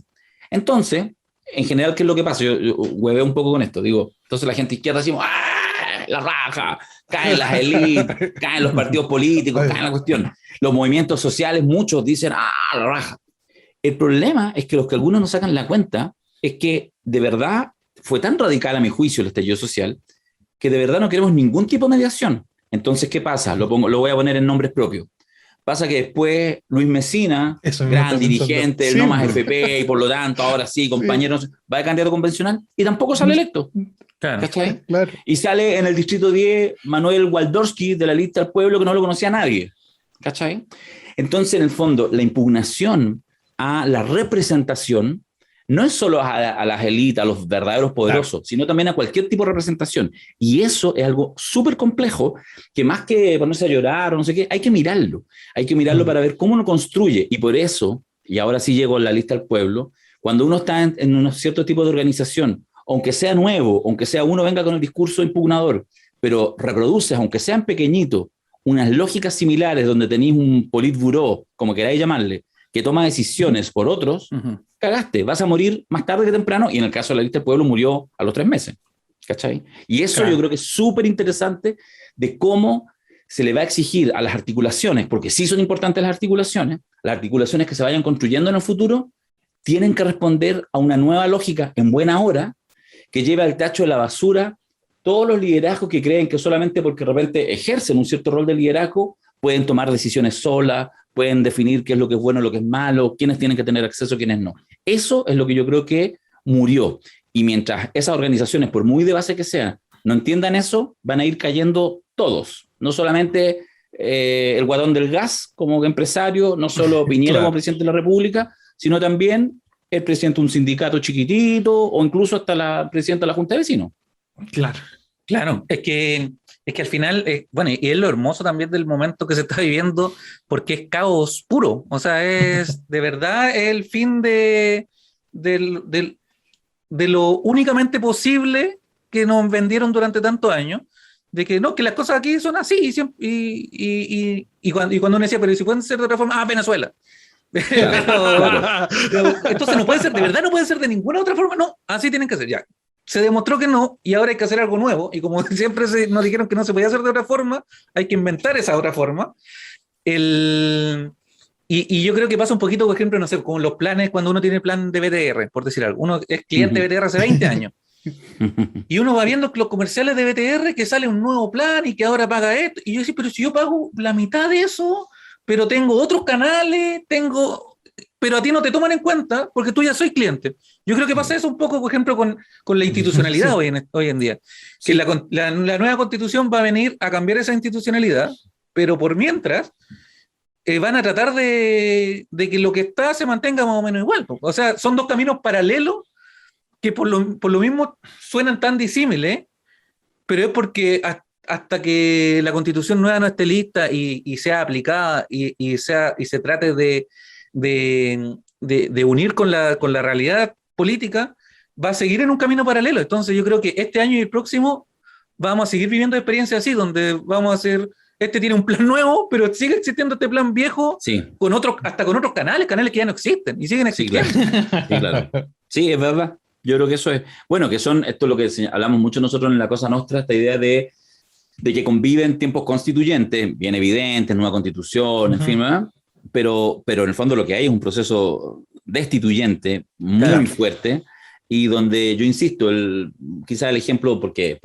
Entonces, en general, ¿qué es lo que pasa? Yo hueveo un poco con esto. Digo, entonces la gente izquierda decimos, ¡ah! La raja, caen las élites, caen los partidos políticos, caen la cuestión. Los movimientos sociales, muchos dicen, ¡ah! La raja. El problema es que los que algunos no sacan la cuenta es que de verdad fue tan radical a mi juicio el estallido social que de verdad no queremos ningún tipo de mediación. Entonces, ¿qué pasa? Lo voy a poner en nombres propios. Pasa que después Luis Mesina, gran dirigente del No Más FP, y por lo tanto ahora sí, compañero, va de candidato convencional y tampoco sale electo. ¿Cachai? Claro. Y sale en el distrito 10 Manuel Waldorski de la lista del pueblo, que no lo conocía nadie. ¿Cachai? Entonces, en el fondo, la impugnación a la representación no es solo a las élites, a los verdaderos poderosos, sino también a cualquier tipo de representación. Y eso es algo súper complejo, que más que ponerse a llorar o no sé qué, hay que mirarlo. Hay que mirarlo para ver cómo uno construye. Y por eso y ahora sí llego a la lista del pueblo, cuando uno está en un cierto tipo de organización, aunque sea nuevo, aunque sea uno venga con el discurso impugnador, pero reproduces, aunque sean pequeñitos, unas lógicas similares donde tenéis un politburó, como queráis llamarle, que toma decisiones por otros, cagaste, vas a morir más tarde que temprano, y en el caso de la lista del pueblo murió a los 3 meses, ¿cachai? Y eso yo creo que es súper interesante de cómo se le va a exigir a las articulaciones, porque sí son importantes las articulaciones que se vayan construyendo en el futuro, tienen que responder a una nueva lógica en buena hora, que lleve al tacho de la basura todos los liderazgos que creen que solamente porque de repente ejercen un cierto rol de liderazgo, pueden tomar decisiones solas, pueden definir qué es lo que es bueno, lo que es malo, quiénes tienen que tener acceso, quiénes no. Eso es lo que yo creo que murió. Y mientras esas organizaciones, por muy de base que sean, no entiendan eso, van a ir cayendo todos. No solamente el guatón del gas como empresario, no solo Piñera como presidente de la República, sino también el presidente de un sindicato chiquitito o incluso hasta la presidenta de la Junta de Vecinos. Claro, es que al final, bueno, y es lo hermoso también del momento que se está viviendo, porque es caos puro, o sea, es de verdad el fin de lo únicamente posible que nos vendieron durante tantos años, de que no, que las cosas aquí son así, y cuando uno decía, pero si pueden ser de otra forma, Venezuela. Pero entonces no puede ser, de verdad no puede ser de ninguna otra forma, no, así tienen que ser, ya. Se demostró que no, y ahora hay que hacer algo nuevo, y como siempre nos dijeron que no se podía hacer de otra forma, hay que inventar esa otra forma. Y yo creo que pasa un poquito, por ejemplo, no sé, con los planes, cuando uno tiene plan de BTR, por decir algo, uno es cliente de BTR hace 20 años, y uno va viendo los comerciales de BTR que sale un nuevo plan y que ahora paga esto, y yo decía, pero si yo pago la mitad de eso, pero tengo otros canales, pero a ti no te toman en cuenta porque tú ya sois cliente. Yo creo que pasa eso un poco, por ejemplo, con la institucionalidad hoy en día. Que la nueva constitución va a venir a cambiar esa institucionalidad, pero por mientras van a tratar de que lo que está se mantenga más o menos igual. O sea, son dos caminos paralelos que por lo mismo suenan tan disímiles, pero es porque hasta que la constitución nueva no esté lista y sea aplicada y se trate de unir con la realidad política, va a seguir en un camino paralelo. Entonces yo creo que este año y el próximo vamos a seguir viviendo experiencias así, donde vamos a hacer, tiene un plan nuevo, pero sigue existiendo este plan viejo, hasta con otros canales que ya no existen y siguen existiendo. Claro. Sí, es verdad. Yo creo que eso es, bueno, esto es lo que hablamos mucho nosotros en La Cosa Nostra, esta idea de que conviven tiempos constituyentes, bien evidentes, nueva constitución, en fin, ¿verdad? Pero en el fondo lo que hay es un proceso destituyente muy fuerte, y donde yo insisto, quizás el ejemplo, porque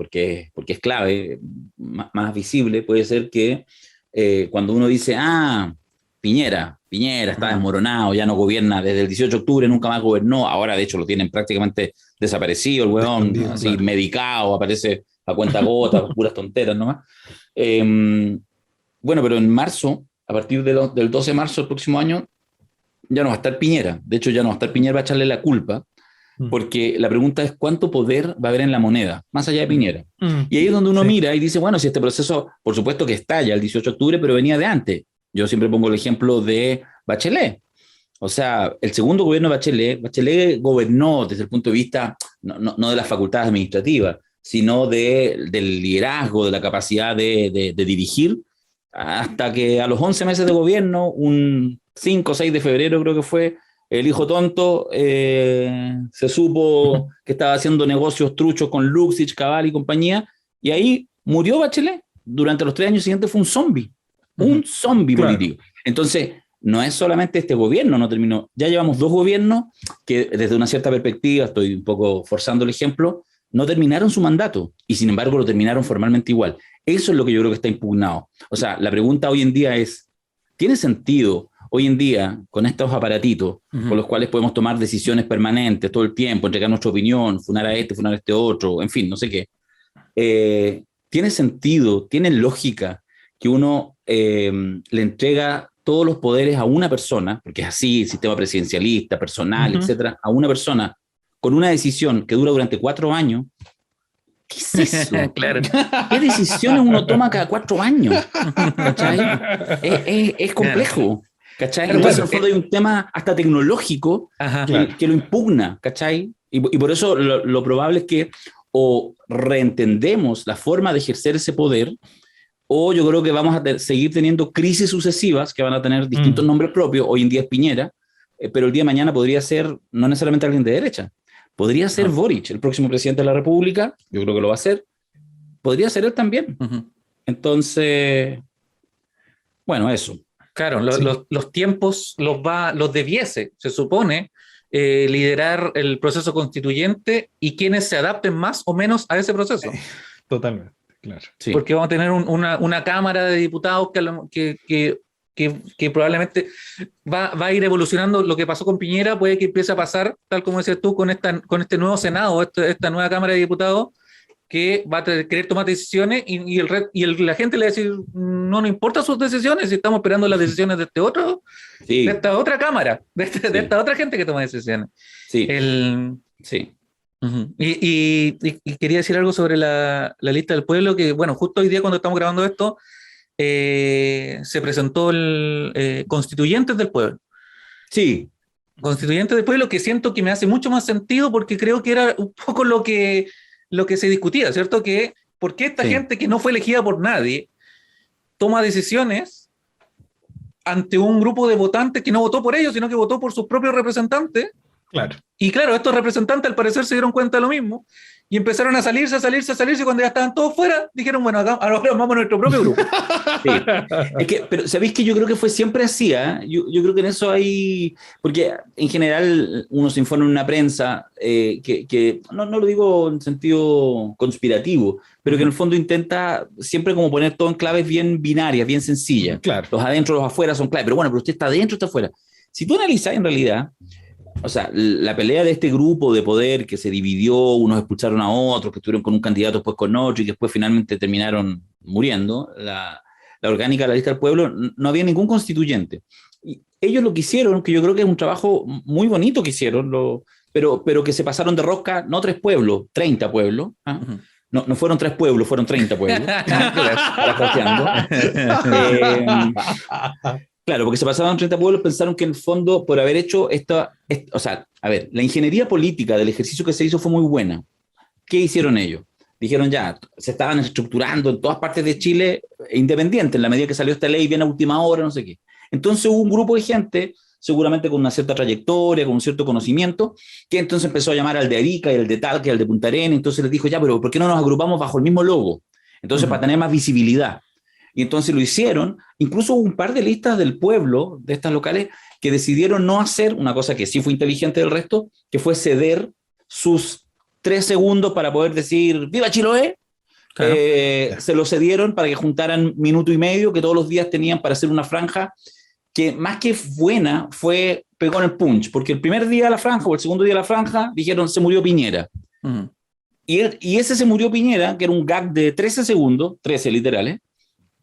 es clave, más visible, puede ser que cuando uno dice, Piñera está desmoronado, ya no gobierna desde el 18 de octubre, nunca más gobernó, ahora de hecho lo tienen prácticamente desaparecido, el huevón, así medicado, aparece a cuenta gota, puras tonteras nomás. Bueno, pero en marzo, a partir del 12 de marzo del próximo año, ya no va a estar Piñera. De hecho, ya no va a estar Piñera, va a echarle la culpa, porque la pregunta es cuánto poder va a haber en la moneda, más allá de Piñera. Y ahí es donde uno mira y dice, bueno, si este proceso, por supuesto que estalla el 18 de octubre, pero venía de antes. Yo siempre pongo el ejemplo de Bachelet. O sea, el segundo gobierno de Bachelet gobernó desde el punto de vista, no de las facultades administrativas, sino del liderazgo, de la capacidad de dirigir, hasta que a los 11 meses de gobierno, un 5 o 6 de febrero creo que fue, el hijo tonto se supo que estaba haciendo negocios truchos con Luxich, Cabal y compañía, y ahí murió Bachelet. Durante los 3 años siguientes fue un zombie político. Entonces, no es solamente este gobierno, no terminó. Ya llevamos 2 gobiernos que desde una cierta perspectiva, estoy un poco forzando el ejemplo, no terminaron su mandato y sin embargo lo terminaron formalmente igual. Eso es lo que yo creo que está impugnado. O sea, la pregunta hoy en día es, ¿tiene sentido hoy en día con estos aparatitos con los cuales podemos tomar decisiones permanentes todo el tiempo, entregar nuestra opinión, funar a este otro, en fin, no sé qué? ¿Tiene sentido, tiene lógica que uno le entrega todos los poderes a una persona, porque es así, sistema presidencialista, personal, etcétera, a una persona con una decisión que dura durante 4 años? ¿Qué es eso? Claro. ¿Qué decisiones uno toma cada 4 años? ¿Cachai? Es complejo. ¿cachai? Entonces, en el fondo hay un tema hasta tecnológico que lo impugna, ¿cachai? Y por eso lo probable es que o reentendemos la forma de ejercer ese poder, o yo creo que vamos a seguir teniendo crisis sucesivas que van a tener distintos nombres propios. Hoy en día es Piñera, pero el día de mañana podría ser no necesariamente alguien de derecha. Podría ser Boric, el próximo presidente de la República. Yo creo que lo va a ser. Podría ser él también. Entonces, bueno, eso. Claro, los tiempos los debiese, se supone, liderar el proceso constituyente y quienes se adapten más o menos a ese proceso. Totalmente, claro. Sí. Porque vamos a tener una Cámara de Diputados que probablemente va a ir evolucionando. Lo que pasó con Piñera puede que empiece a pasar, tal como decías tú, con este nuevo Senado, esta nueva Cámara de Diputados, que va a querer tomar decisiones y la gente le va a decir, no importa sus decisiones, si estamos esperando las decisiones de de esta otra Cámara, de esta otra gente que toma decisiones. Sí. Sí. Y quería decir algo sobre la lista del pueblo, que bueno, justo hoy día cuando estamos grabando esto, se presentó el Constituyentes del Pueblo. Sí. Constituyentes del Pueblo, que siento que me hace mucho más sentido porque creo que era un poco lo que se discutía, ¿cierto? Que ¿por qué esta gente que no fue elegida por nadie toma decisiones ante un grupo de votantes que no votó por ellos, sino que votó por sus propios representantes? Claro. Y claro, estos representantes al parecer se dieron cuenta de lo mismo y empezaron a salirse, y cuando ya estaban todos fuera, dijeron, bueno, ahora vamos a nuestro propio grupo. Sí. Pero ¿sabéis que yo creo que fue siempre así? Yo creo que en eso hay... Porque en general uno se informa en una prensa que no lo digo en sentido conspirativo, pero que en el fondo intenta siempre como poner todo en claves bien binarias, bien sencillas. Claro. Los adentro, los afuera son claves, pero bueno, pero usted está adentro, está afuera. Si tú analizas en realidad... O sea, la pelea de este grupo de poder que se dividió, unos expulsaron a otros, que estuvieron con un candidato, después con otro, y que después finalmente terminaron muriendo, la orgánica de la lista del pueblo, no había ningún constituyente. Y ellos lo que hicieron, que yo creo que es un trabajo muy bonito que hicieron, pero que se pasaron de rosca, no 3 pueblos, 30 pueblos. No fueron 3 pueblos, fueron 30 pueblos. Claro, porque se pasaban 30 pueblos, pensaron que en el fondo, por haber hecho o sea, a ver, la ingeniería política del ejercicio que se hizo fue muy buena. ¿Qué hicieron ellos? Dijeron ya, se estaban estructurando en todas partes de Chile independiente, en la medida que salió esta ley, bien a última hora, no sé qué. Entonces hubo un grupo de gente, seguramente con una cierta trayectoria, con un cierto conocimiento, que entonces empezó a llamar al de Arica y al de Talca y al de Punta Arenas, entonces les dijo, ya, pero ¿por qué no nos agrupamos bajo el mismo logo? Entonces, para tener más visibilidad. Y entonces lo hicieron. Incluso hubo un par de listas del pueblo, de estas locales, que decidieron no hacer una cosa que sí fue inteligente del resto, que fue ceder sus 3 segundos para poder decir ¡Viva Chiloé! Claro. Se lo cedieron para que juntaran minuto y medio que todos los días tenían para hacer una franja que más que buena pegó en el punch, porque el primer día de la franja o el segundo día de la franja dijeron se murió Piñera. Y ese se murió Piñera, que era un gag de 13 segundos, 13 literales.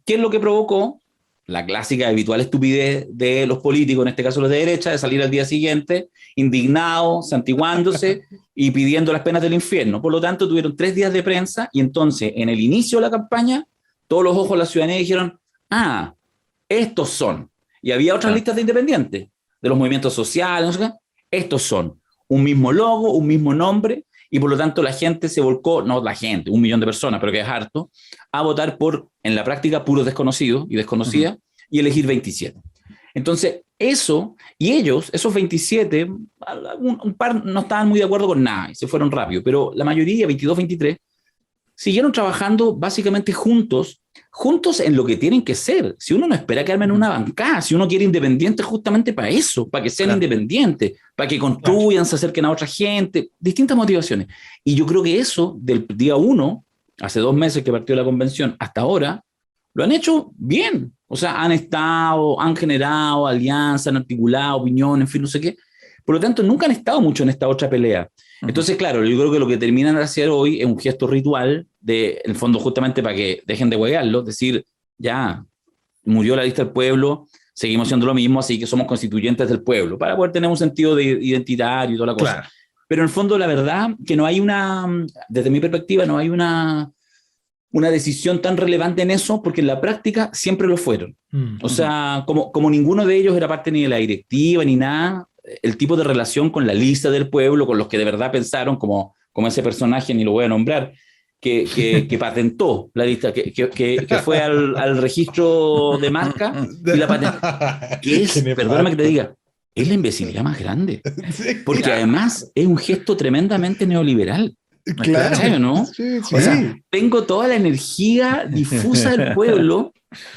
¿Qué es lo que provocó? La clásica habitual estupidez de los políticos, en este caso los de derecha, de salir al día siguiente indignados, santiguándose y pidiendo las penas del infierno. Por lo tanto, tuvieron 3 días de prensa y entonces, en el inicio de la campaña, todos los ojos de la ciudadanía dijeron, estos son. Y había otras listas de independientes, de los movimientos sociales, no sé qué. Estos son. Un mismo logo, un mismo nombre, y por lo tanto la gente se volcó, no la gente, 1 millón de personas, pero que es harto, a votar por, en la práctica, puros desconocidos y desconocidas, y elegir 27. Entonces, eso, y ellos, esos 27, un par no estaban muy de acuerdo con nada, y se fueron rápido, pero la mayoría, 22, 23, siguieron trabajando básicamente juntos en lo que tienen que ser. Si uno no espera que armen una bancada, si uno quiere independientes justamente para eso, para que sean independientes, para que construyan, se acerquen a otra gente, distintas motivaciones. Y yo creo que eso, del día 1, hace 2 meses que partió la convención, hasta ahora, lo han hecho bien. O sea, han generado alianzas, han articulado opiniones, en fin, no sé qué. Por lo tanto, nunca han estado mucho en esta otra pelea. Entonces, claro, yo creo que lo que terminan de hacer hoy es un gesto ritual, en el fondo justamente para que dejen de huevearlo, decir, ya, murió la lista del pueblo, seguimos siendo lo mismo, así que somos constituyentes del pueblo, para poder tener un sentido de identitario y toda la cosa. Claro. Pero en el fondo, la verdad, que no hay desde mi perspectiva, no hay una una decisión tan relevante en eso, porque en la práctica siempre lo fueron. O sea, como ninguno de ellos era parte ni de la directiva ni nada, el tipo de relación con la lista del pueblo, con los que de verdad pensaron, como ese personaje, ni lo voy a nombrar, que patentó la lista, que fue al registro de marca y la patentó. Que es, perdóname que te diga, es la imbecilidad más grande. Porque además es un gesto tremendamente neoliberal. Claro. ¿Sabes, no? Sí. O sea, tengo toda la energía difusa del pueblo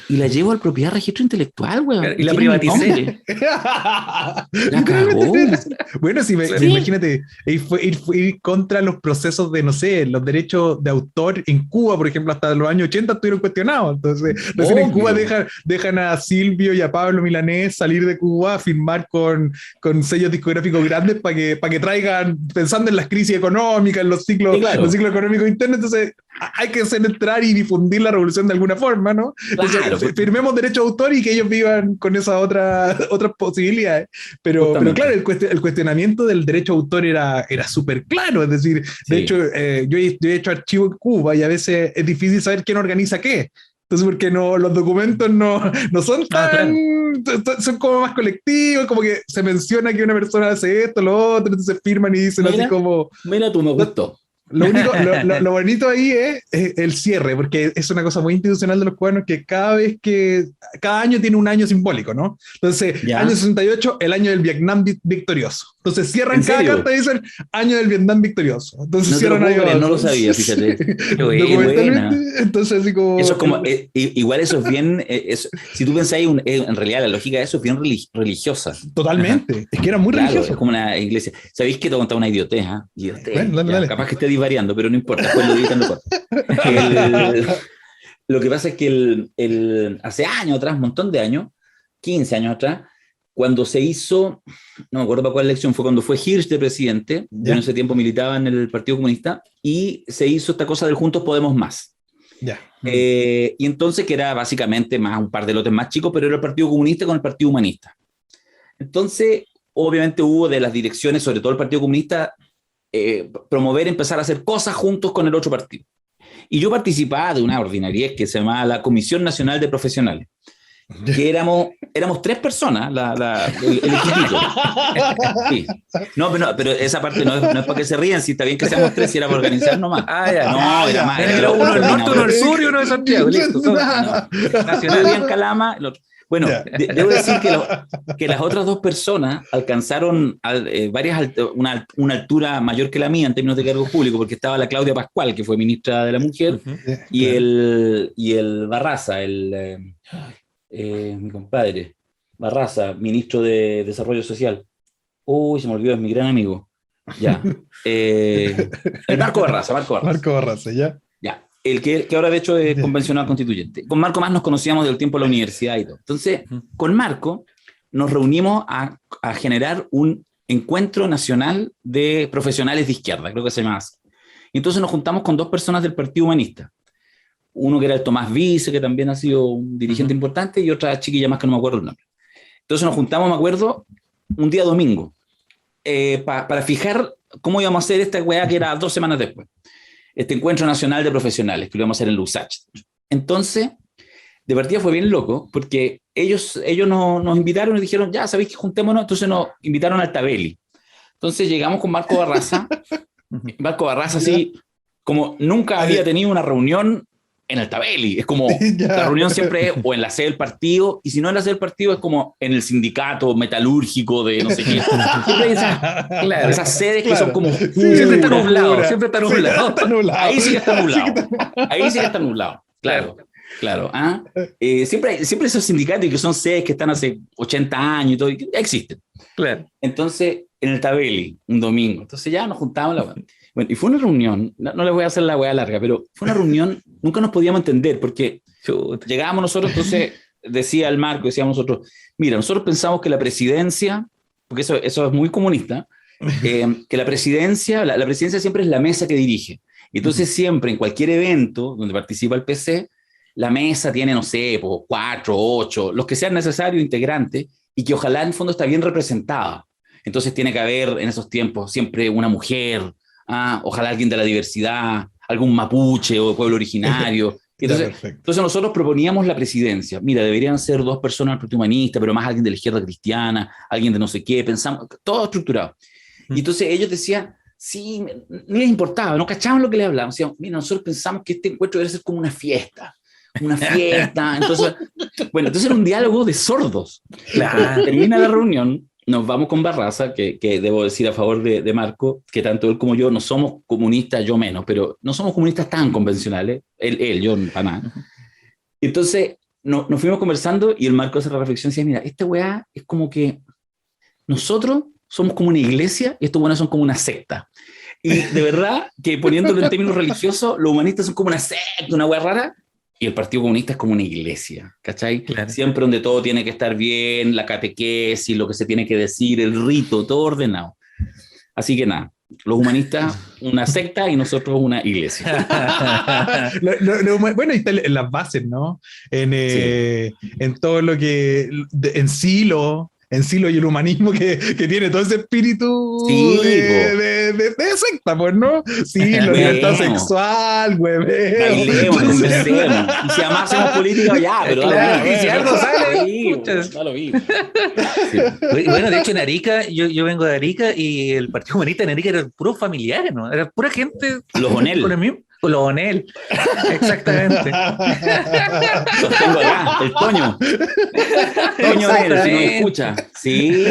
y la llevo al propiedad de registro intelectual, weón. Y la privaticé. La cagó. Bueno, si imagínate, ir contra los procesos de, no sé, los derechos de autor en Cuba, por ejemplo, hasta los años 80 estuvieron cuestionados. Entonces, recién en Cuba dejan a Silvio y a Pablo Milanés salir de Cuba a firmar con sellos discográficos grandes para que traigan, pensando en las crisis económicas, en los ciclos económicos internos. Entonces, hay que hacer entrar y difundir la revolución de alguna forma, ¿no? Entonces, firmemos derecho de autor y que ellos vivan con esas otras posibilidades. Pero claro, el cuestionamiento del derecho de autor era súper claro. Es decir, de hecho, yo he hecho archivo en Cuba y a veces es difícil saber quién organiza qué. Entonces, porque los documentos no son tan... Son como más colectivos, como que se menciona que una persona hace esto, lo otro, entonces firman y dicen así como... Mira, tú me gustó. Lo bonito ahí es el cierre, porque es una cosa muy institucional de los cubanos que cada año tiene un año simbólico, ¿no? Entonces, año 68, el año del Vietnam victorioso. Entonces cierran cada carta y dicen año del Vietnam victorioso. Entonces cierran ahí. No lo sabía, fíjate. Entonces, así como. Eso es como. Igual eso es bien. Si tú pensás, en realidad la lógica de eso es bien religiosa. Totalmente. Ajá. Es que era muy religioso. Es como una iglesia. ¿Sabéis que te contaba una idiotez? Bueno, dale. Capaz que esté divariando, pero no importa. Después lo editan, no importa. Lo que pasa es que hace años atrás, un montón de años, 15 años atrás, cuando se hizo, no me acuerdo para cuál elección, fue cuando fue Hirsch de presidente, yo en ese tiempo militaba en el Partido Comunista, y se hizo esta cosa del Juntos Podemos Más. Y entonces, que era básicamente más un par de lotes más chicos, pero era el Partido Comunista con el Partido Humanista. Entonces, obviamente hubo de las direcciones, sobre todo el Partido Comunista, promover, empezar a hacer cosas juntos con el otro partido. Y yo participaba de una ordinariez que se llamaba la Comisión Nacional de Profesionales, que éramos 3 personas, el equipito. Sí. No, pero esa parte no es para que se rían, si está bien que seamos 3, si era para organizar nomás. No, era más. Era uno del norte, uno del sur y uno de Santiago. Listo. Nacional en Calama, el otro. Bueno, debo decir que las otras 2 personas alcanzaron una altura mayor que la mía en términos de cargo público, porque estaba la Claudia Pascual, que fue ministra de la Mujer, y el Barraza, mi compadre, Barraza, ministro de Desarrollo Social. Uy, se me olvidó, es mi gran amigo. Ya. El Marco Barraza. Marco Barraza, ya. Ya. El que ahora de hecho es convencional constituyente. Con Marco más nos conocíamos del tiempo de la universidad y todo. Entonces, con Marco nos reunimos a generar un encuentro nacional de profesionales de izquierda, creo que se llama así. Y entonces nos juntamos con 2 personas del Partido Humanista. Uno que era el Tomás Vice, que también ha sido un dirigente importante, y otra chiquilla más que no me acuerdo el nombre. Entonces nos juntamos, me acuerdo, un día domingo, para fijar cómo íbamos a hacer esta weá que era 2 semanas después. Este encuentro nacional de profesionales, que lo íbamos a hacer en Lusach. Entonces, de partida fue bien loco, porque ellos nos invitaron y dijeron, ya, ¿sabéis que juntémonos? Entonces nos invitaron al Tabeli. Entonces llegamos con Marco Barraza. Marco Barraza, así, como nunca había tenido una reunión en el Tabeli. Es como, la reunión siempre es o en la sede del partido, y si no en la sede del partido es como en el sindicato metalúrgico de no sé qué. Siempre hay esas sedes que son como... siempre está nublado, siempre está nublado. Ahí sí que está nublado. Ahí sí que está nublado. Claro. Siempre hay esos sindicatos que son sedes que están hace 80 años y todo, y que existen. Claro. Entonces, en el Tabeli, un domingo. Entonces ya nos juntamos Bueno, y fue una reunión, no les voy a hacer la hueá larga, pero fue una reunión, nunca nos podíamos entender, porque llegábamos nosotros, entonces decía el Marco, decíamos nosotros, mira, nosotros pensamos que la presidencia, porque eso es muy comunista, que la presidencia siempre es la mesa que dirige. Y entonces siempre, en cualquier evento donde participa el PC, la mesa tiene, no sé, 4, 8, los que sean necesarios integrantes, y que ojalá en el fondo está bien representada. Entonces tiene que haber en esos tiempos siempre una mujer, ojalá alguien de la diversidad, algún mapuche o pueblo originario. Entonces nosotros proponíamos la presidencia. Mira, deberían ser 2 personas del Partido Humanista, pero más alguien de la izquierda cristiana, alguien de no sé qué, pensamos, todo estructurado. Y entonces ellos decían, sí, ni les importaba, no cachaban lo que les hablábamos. Decían, mira, nosotros pensamos que este encuentro debe ser como una fiesta. Entonces, bueno, entonces era un diálogo de sordos. Claro. Termina la reunión, nos vamos con Barraza, que debo decir a favor de Marco, que tanto él como yo no somos comunistas, yo menos, pero no somos comunistas tan convencionales, yo para nada. Entonces nos fuimos conversando y el Marco hace la reflexión y decía, mira, esta weá es como que nosotros somos como una iglesia y estos buenos son como una secta. Y de verdad que poniéndolo en términos religiosos, los humanistas son como una secta, una weá rara, y el Partido Comunista es como una iglesia, ¿cachai? Claro. Siempre donde todo tiene que estar bien, la catequesis, lo que se tiene que decir, el rito, todo ordenado. Así que nada, los humanistas una secta y nosotros una iglesia. Bueno, ahí están las bases, ¿no? En todo lo que... En Silo y el humanismo que tiene todo ese espíritu de secta, pues, ¿no? Sí, la libertad sexual, güey. Bailemos, conversemos. Y si además hacemos política, ya, pero claro, y si algo sale, ya lo vi. Sí. Bueno, de hecho en Arica, yo vengo de Arica y el Partido Humanista en Arica eran puros familiares, ¿no? Era pura gente. Los Onel. Los Onel, exactamente. Los tengo acá, el Toño. Toño Onel, si nos escucha. Sí,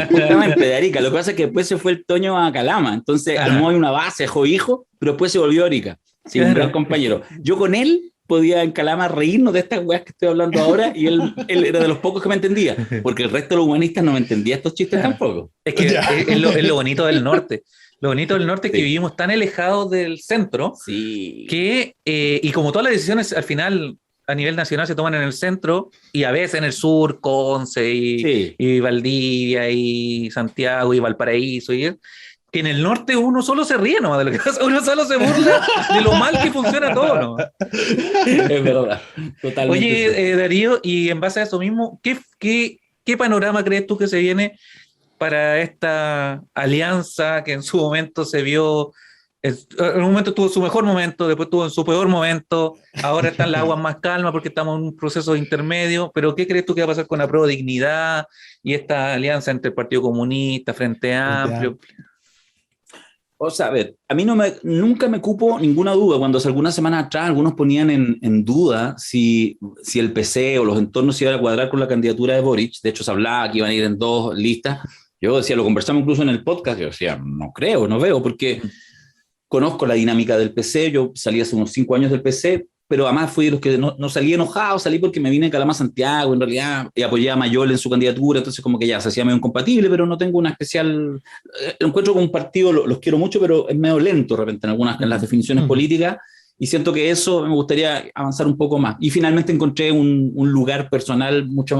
justamente de Arica. Lo que pasa es que después se fue el Toño a Calama, entonces armó una base, dejó hijo, pero después se volvió a Arica. Sí, un gran compañero. Yo con él podía en Calama reírnos de estas weas que estoy hablando ahora y él era de los pocos que me entendía, porque el resto de los humanistas no me entendía estos chistes tampoco. Es que es lo bonito del norte. Lo bonito del norte es que vivimos tan alejados del centro que, y como todas las decisiones al final a nivel nacional se toman en el centro y a veces en el sur, Conce y Valdivia y Santiago y Valparaíso, que en el norte uno solo se ríe nomás de lo que pasa, uno solo se burla de lo mal que funciona todo, ¿no? Es verdad, totalmente. Oye, Darío, y en base a eso mismo, ¿qué panorama crees tú que se viene para esta alianza que en su momento se vio, en un momento tuvo su mejor momento, después tuvo su peor momento, ahora están las aguas más calmas porque estamos en un proceso intermedio, pero ¿qué crees tú que va a pasar con la Apruebo Dignidad y esta alianza entre el Partido Comunista, Frente Amplio? O sea, a ver, a mí nunca me cupo ninguna duda. Cuando hace algunas semanas atrás algunos ponían en duda si el PC o los entornos se iban a cuadrar con la candidatura de Boric, de hecho se hablaba que iban a ir en 2 listas. Yo decía, lo conversamos incluso en el podcast, yo decía, no creo, no veo, porque conozco la dinámica del PC, yo salí hace unos 5 años del PC, pero además fui de los que no salí enojado, salí porque me vine en Calama Santiago, en realidad, y apoyé a Mayol en su candidatura, entonces como que ya se hacía medio incompatible, pero no tengo una especial... encuentro con un partido, los quiero mucho, pero es medio lento de repente en las definiciones políticas, y siento que eso me gustaría avanzar un poco más. Y finalmente encontré un lugar personal mucho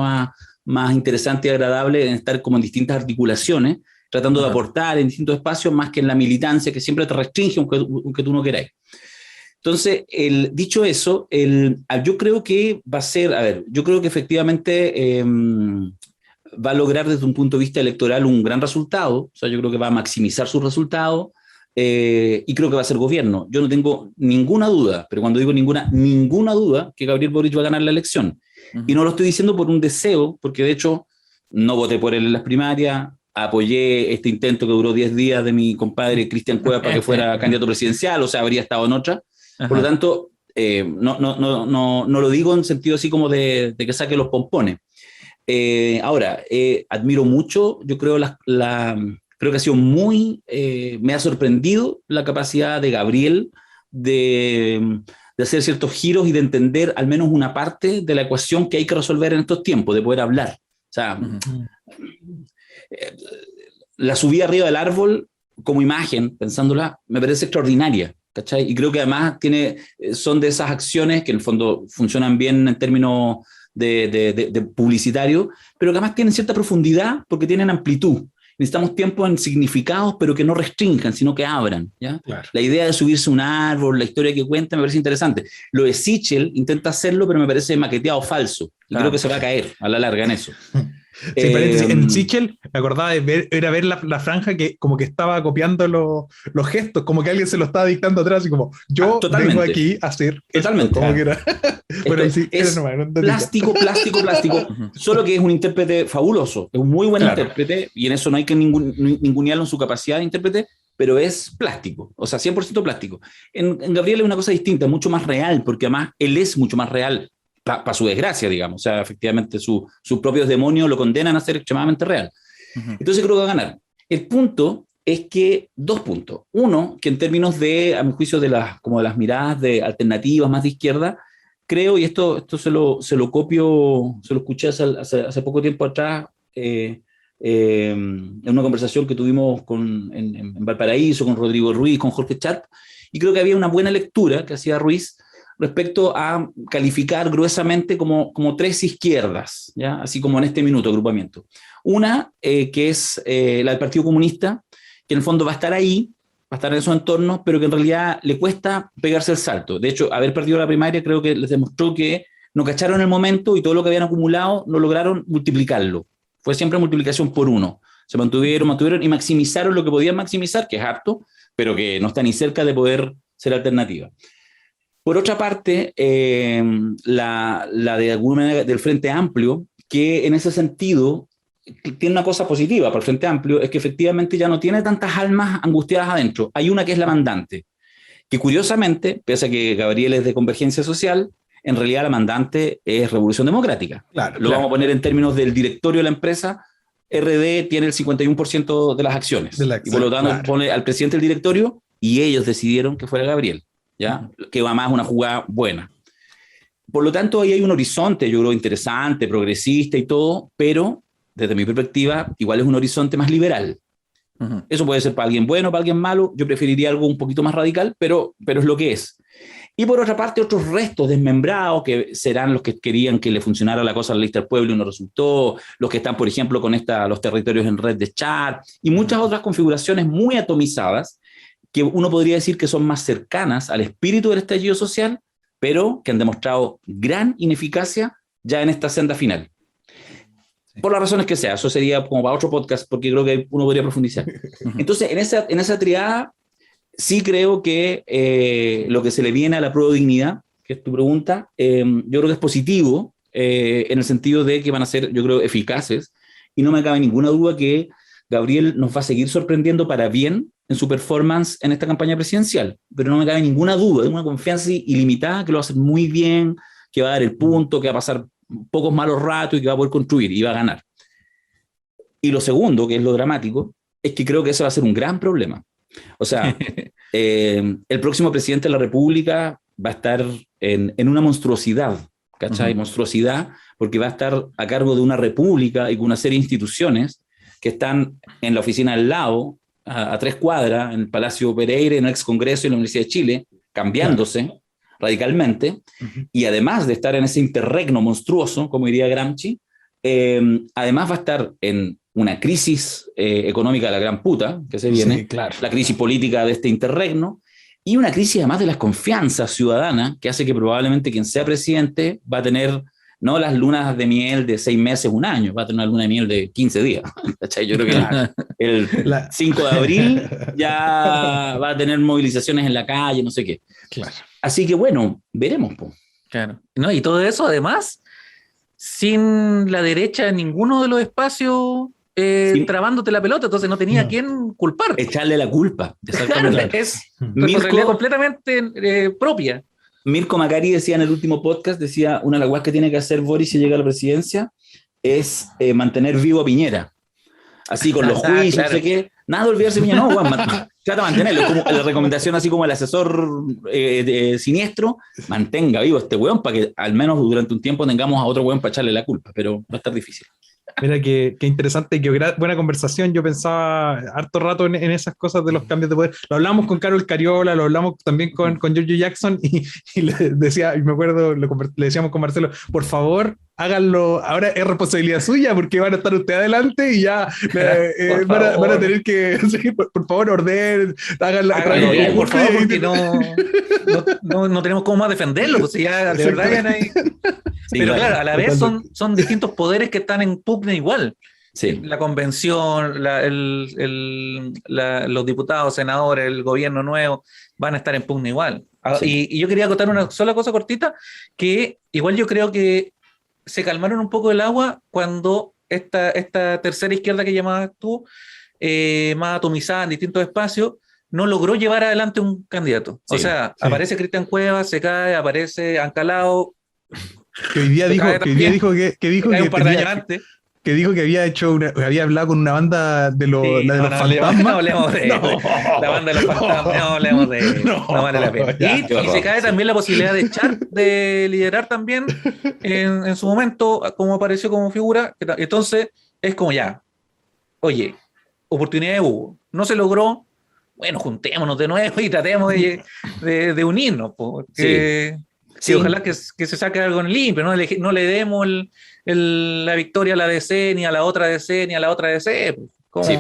más interesante y agradable en estar como en distintas articulaciones, tratando de aportar en distintos espacios más que en la militancia que siempre te restringe aunque tú no queráis. Entonces, dicho eso, yo creo que va a ser, yo creo que efectivamente va a lograr desde un punto de vista electoral un gran resultado, o sea, yo creo que va a maximizar sus resultados y creo que va a ser gobierno. Yo no tengo ninguna duda, pero cuando digo ninguna duda que Gabriel Boric va a ganar la elección. Y no lo estoy diciendo por un deseo, porque de hecho no voté por él en las primarias, apoyé este intento que duró 10 días de mi compadre Cristian Cuevas para que fuera candidato presidencial, o sea, habría estado en otra. Por lo tanto, no lo digo en sentido así como de que saque los pompones. Ahora, admiro mucho, yo creo creo que ha sido me ha sorprendido la capacidad de Gabriel de hacer ciertos giros y de entender al menos una parte de la ecuación que hay que resolver en estos tiempos, de poder hablar. O sea, la subida arriba del árbol como imagen, pensándola, me parece extraordinaria, ¿cachai? Y creo que además son de esas acciones que en el fondo funcionan bien en términos de publicitario, pero que además tienen cierta profundidad porque tienen amplitud. Necesitamos tiempo en significados, pero que no restrinjan, sino que abran, ¿ya? Claro. La idea de subirse a un árbol, la historia que cuenta, me parece interesante. Lo de Sichel intenta hacerlo, pero me parece maqueteado falso. Y creo que se va a caer a la larga en eso. Sí, paréntesis, en Sichel me acordaba de ver la franja que como que estaba copiando los gestos, como que alguien se lo estaba dictando atrás y como yo vengo aquí a hacer totalmente esto, como que era. Bueno, sí, es plástico, solo que es un intérprete fabuloso, es un muy buen intérprete y en eso no hay que ningunearlo en su capacidad de intérprete, pero es plástico, o sea, 100% plástico. En Gabriel es una cosa distinta, mucho más real, porque además él es mucho más real. Para su desgracia, digamos, o sea, efectivamente sus propios demonios lo condenan a ser extremadamente real. Entonces creo que va a ganar. El punto es que, 2 puntos. Uno, que en términos de, a mi juicio, de las miradas de alternativas más de izquierda, creo, y esto se lo copio, se lo escuché hace poco tiempo atrás, en una conversación que tuvimos en Valparaíso, con Rodrigo Ruiz, con Jorge Sharp, y creo que había una buena lectura que hacía Ruiz respecto a calificar gruesamente como 3 izquierdas, ¿ya? Así como en este minuto, agrupamiento. Una, que es la del Partido Comunista, que en el fondo va a estar ahí, va a estar en esos entornos, pero que en realidad le cuesta pegarse el salto. De hecho, haber perdido la primaria creo que les demostró que no cacharon el momento y todo lo que habían acumulado no lograron multiplicarlo. Fue siempre multiplicación por 1. Se mantuvieron y maximizaron lo que podían maximizar, que es harto, pero que no está ni cerca de poder ser alternativa. Por otra parte, la de alguna manera del Frente Amplio, que en ese sentido tiene una cosa positiva para el Frente Amplio, es que efectivamente ya no tiene tantas almas angustiadas adentro. Hay una que es la mandante, que curiosamente, pese a que Gabriel es de Convergencia Social, en realidad la mandante es Revolución Democrática. Lo vamos a poner en términos del directorio de la empresa. RD tiene el 51% de las acciones. Y por lo tanto pone al presidente del directorio y ellos decidieron que fuera Gabriel. ¿Ya? Que va más una jugada buena. Por lo tanto, ahí hay un horizonte, yo creo, interesante, progresista y todo, pero desde mi perspectiva, igual es un horizonte más liberal. Eso puede ser para alguien bueno, para alguien malo, yo preferiría algo un poquito más radical, pero es lo que es. Y por otra parte, otros restos desmembrados, que serán los que querían que le funcionara la cosa a la lista del pueblo y no resultó, los que están, por ejemplo, con los territorios en red de Char, y muchas otras configuraciones muy atomizadas, que uno podría decir que son más cercanas al espíritu del estallido social, pero que han demostrado gran ineficacia ya en esta senda final. Por las razones que sea, eso sería como para otro podcast, porque creo que uno podría profundizar. Entonces, en esa triada, sí creo que lo que se le viene a la prueba de dignidad, que es tu pregunta, yo creo que es positivo, en el sentido de que van a ser, yo creo, eficaces, y no me cabe ninguna duda que Gabriel nos va a seguir sorprendiendo para bien en su performance en esta campaña presidencial, pero no me cabe ninguna duda, de una confianza ilimitada que lo va a hacer muy bien, que va a dar el punto, que va a pasar pocos malos ratos y que va a poder construir y va a ganar. Y lo segundo, que es lo dramático, es que creo que ese va a ser un gran problema. O sea, el próximo presidente de la República va a estar en una monstruosidad, ¿cachai? Monstruosidad, porque va a estar a cargo de una república y con una serie de instituciones que están en la oficina al lado, a 3 cuadras, en el Palacio Pereira, en el ex Congreso y en la Universidad de Chile, cambiándose radicalmente, y además de estar en ese interregno monstruoso, como diría Gramsci, además va a estar en una crisis económica de la gran puta, que se viene, la crisis política de este interregno, y una crisis además de las confianzas ciudadanas, que hace que probablemente quien sea presidente va a tener no las lunas de miel de 6 meses, 1 año, va a tener una luna de miel de 15 días. Yo creo que el 5 de abril ya va a tener movilizaciones en la calle, no sé qué. Así que bueno, veremos. Claro. No, y todo eso además, sin la derecha en ninguno de los espacios trabándote la pelota, entonces no tenía a quién culpar. Echarle la culpa. Exactamente. Es responsabilidad completamente propia. Mirko Macari decía en el último podcast, decía, una de las cosas que tiene que hacer Boris si llega a la presidencia es mantener vivo a Piñera. Así con los juicios, no sé qué. Nada de olvidarse de Piñera, no, Juan, trata de mantenerlo. Como la recomendación, así como el asesor siniestro, mantenga vivo a este weón para que al menos durante un tiempo tengamos a otro weón para echarle la culpa, pero va a estar difícil. Mira, qué interesante, qué buena conversación. Yo pensaba harto rato en esas cosas de los cambios de poder. Lo hablamos con Carol Cariola, lo hablamos también con Giorgio Jackson y le decía, y me acuerdo, le decíamos con Marcelo, por favor, háganlo, ahora es responsabilidad suya porque van a estar usted adelante y ya van a tener que, sí, por favor, ordenen, háganlo bien, por favor, porque no tenemos cómo más defenderlo, pues ya, de verdad, Sí, pero claro, a la vez Totalmente. son distintos poderes que están en pugna igual. Sí, La convención, los diputados, senadores, el gobierno nuevo van a estar en pugna igual. sí. Y yo quería acotar una sola cosa cortita, que igual yo creo que se calmaron un poco el agua cuando esta tercera izquierda que llamabas tú, más atomizada en distintos espacios, no logró llevar adelante un candidato. Sí, o sea, sí. aparece Cristian Cuevas, se cae, aparece Ancalao, Que hoy día se dijo, cae que hoy día también, dijo que dijo se cae que un par de años tenía, antes. que dijo que había había hablado con una banda de, Sí, la de los fantasmas. no hablemos de No. la banda de los fantasmas, no hablemos de No, no vale la pena. ya. Qué Y se horror, cae sí. también la posibilidad de Char de liderar también en su momento, como apareció como figura. Entonces, es como ya, oye, oportunidades hubo, no se logró, bueno, juntémonos de nuevo y tratemos de unirnos, porque Sí. ojalá que se saque algo en limpio, no le demos la victoria a la DC, ni a la otra DC, ni a la otra DC. ¿Cómo, Sí,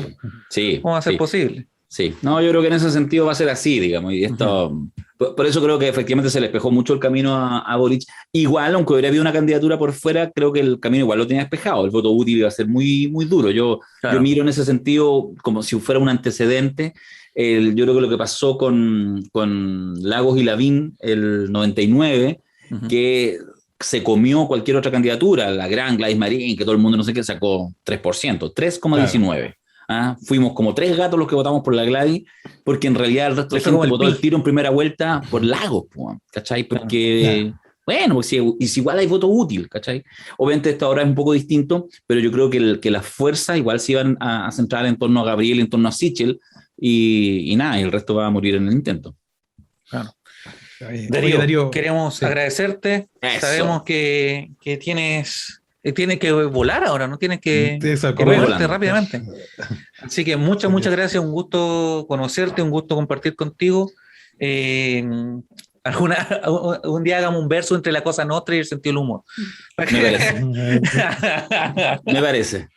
sí, cómo va a ser sí. posible? Sí, no, yo creo que en ese sentido va a ser así, digamos, y esto, por eso creo que efectivamente se le despejó mucho el camino a Boric. Igual, aunque hubiera habido una candidatura por fuera, creo que el camino igual lo tenía despejado, el voto útil iba a ser muy, muy duro. Yo Claro. miro en ese sentido como si fuera un antecedente. Yo creo que lo que pasó con Lagos y Lavín el 99, que se comió cualquier otra candidatura, la gran Gladys Marín, que todo el mundo no sé qué sacó 3%, 3,19%. Claro. Fuimos como 3 gatos los que votamos por la Gladys, porque en realidad el resto de gente votó el tiro en primera vuelta por Lagos, ¿cachai? Porque, bueno, pues si igual hay voto útil, ¿cachai? Obviamente esto ahora es un poco distinto, pero yo creo que las fuerzas igual se iban a centrar en torno a Gabriel, en torno a Sichel, y nada, y el resto va a morir en el intento. Claro. Darío, queremos agradecerte. Eso. Sabemos que tienes que volar ahora, no tienes que moverte rápidamente. Así que muchas gracias, un gusto conocerte, un gusto compartir contigo. Un día hagamos un verso entre la cosa nostra y el sentido del humor. Me parece.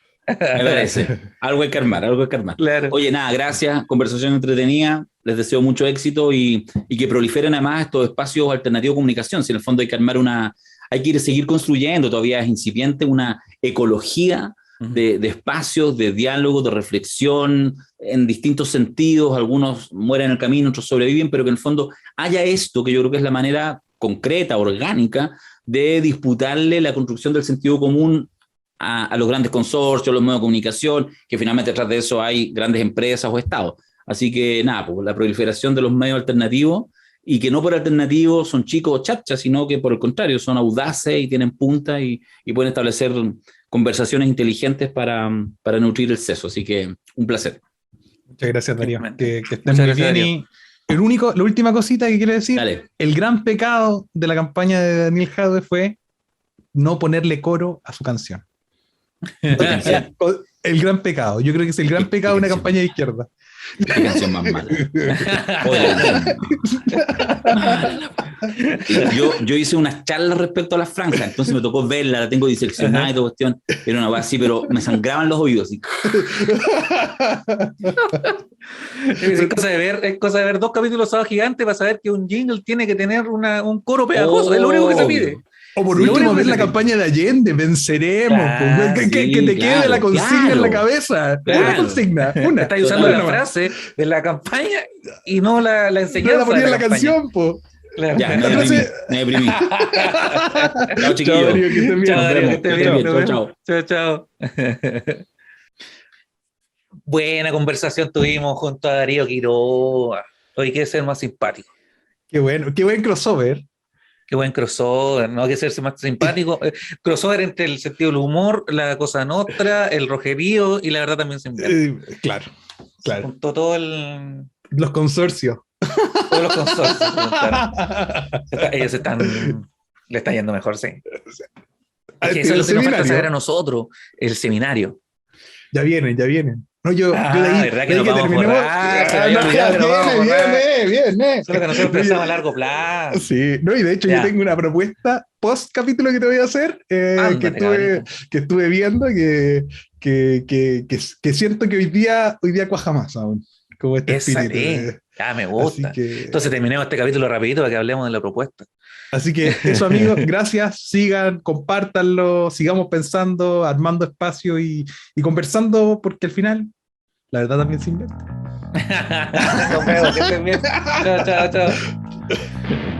Algo hay que armar. Claro. Oye, nada, gracias, conversación entretenida, les deseo mucho éxito y que proliferen además estos espacios alternativos de comunicación. Si en el fondo hay que armar hay que seguir construyendo, todavía es incipiente, una ecología de espacios, de diálogo, de reflexión, en distintos sentidos. Algunos mueren en el camino, otros sobreviven, pero que en el fondo haya esto, que yo creo que es la manera concreta, orgánica, de disputarle la construcción del sentido común a los grandes consorcios, los medios de comunicación, que finalmente detrás de eso hay grandes empresas o estados. Así que nada, pues la proliferación de los medios alternativos, y que no por alternativos son chicos o chachas, sino que por el contrario, son audaces y tienen punta y pueden establecer conversaciones inteligentes para nutrir el seso. Así que un placer. Muchas gracias, Darío. Que estén muy bien. Y la última cosita que quiero decir, Dale. El gran pecado de la campaña de Daniel Jadwe fue no ponerle coro a su canción. El gran pecado. Yo creo que es el gran pecado de una campaña de izquierda. Qué canción más mala. Yo hice unas charlas respecto a las franjas, entonces me tocó verla, la tengo diseccionada y toda cuestión. Era una cosa así, pero me sangraban los oídos. Así. Es cosa de ver 2 capítulos Sábado Gigante para saber que un jingle tiene que tener un coro pegajoso. Es lo único que se pide. O por último, ver la campaña de Allende, venceremos. Claro, que te quede la consigna en la cabeza. Una consigna. Estás usando la frase de la campaña y no la enseñanza. No la ponía en la canción, po. Claro. Ya, me deprimí. Chao, chiquillos. Chao. Buena conversación tuvimos junto a Darío Quiroga. Hoy quiere ser más simpático. Qué buen crossover. Qué buen crossover, no hay que ser más simpático. Crossover entre el sentido del humor, la cosa nostra, el rojerío y la verdad también se invierte. Claro. Junto todo el... Los consorcios. Todos los consorcios. Ellos le está yendo mejor, sí. Es que eso es lo que nos falta saber a nosotros, el seminario. Ya vienen. No, yo de ahí, ¿verdad que nos vamos a borrar? Viene. Solo que nosotros pensamos a largo plazo. Sí, no, y de hecho yo tengo una propuesta post capítulo que te voy a hacer, que estuve viendo, que siento que hoy día cuaja más aún. Como este espíritu. Ya me gusta. Entonces terminemos este capítulo rapidito para que hablemos de la propuesta. Así que eso, amigos, gracias, sigan, compártanlo, sigamos pensando, armando espacio y conversando, porque al final la verdad también se inventa. Nos vemos, que estén bien. Chao, chao, chao.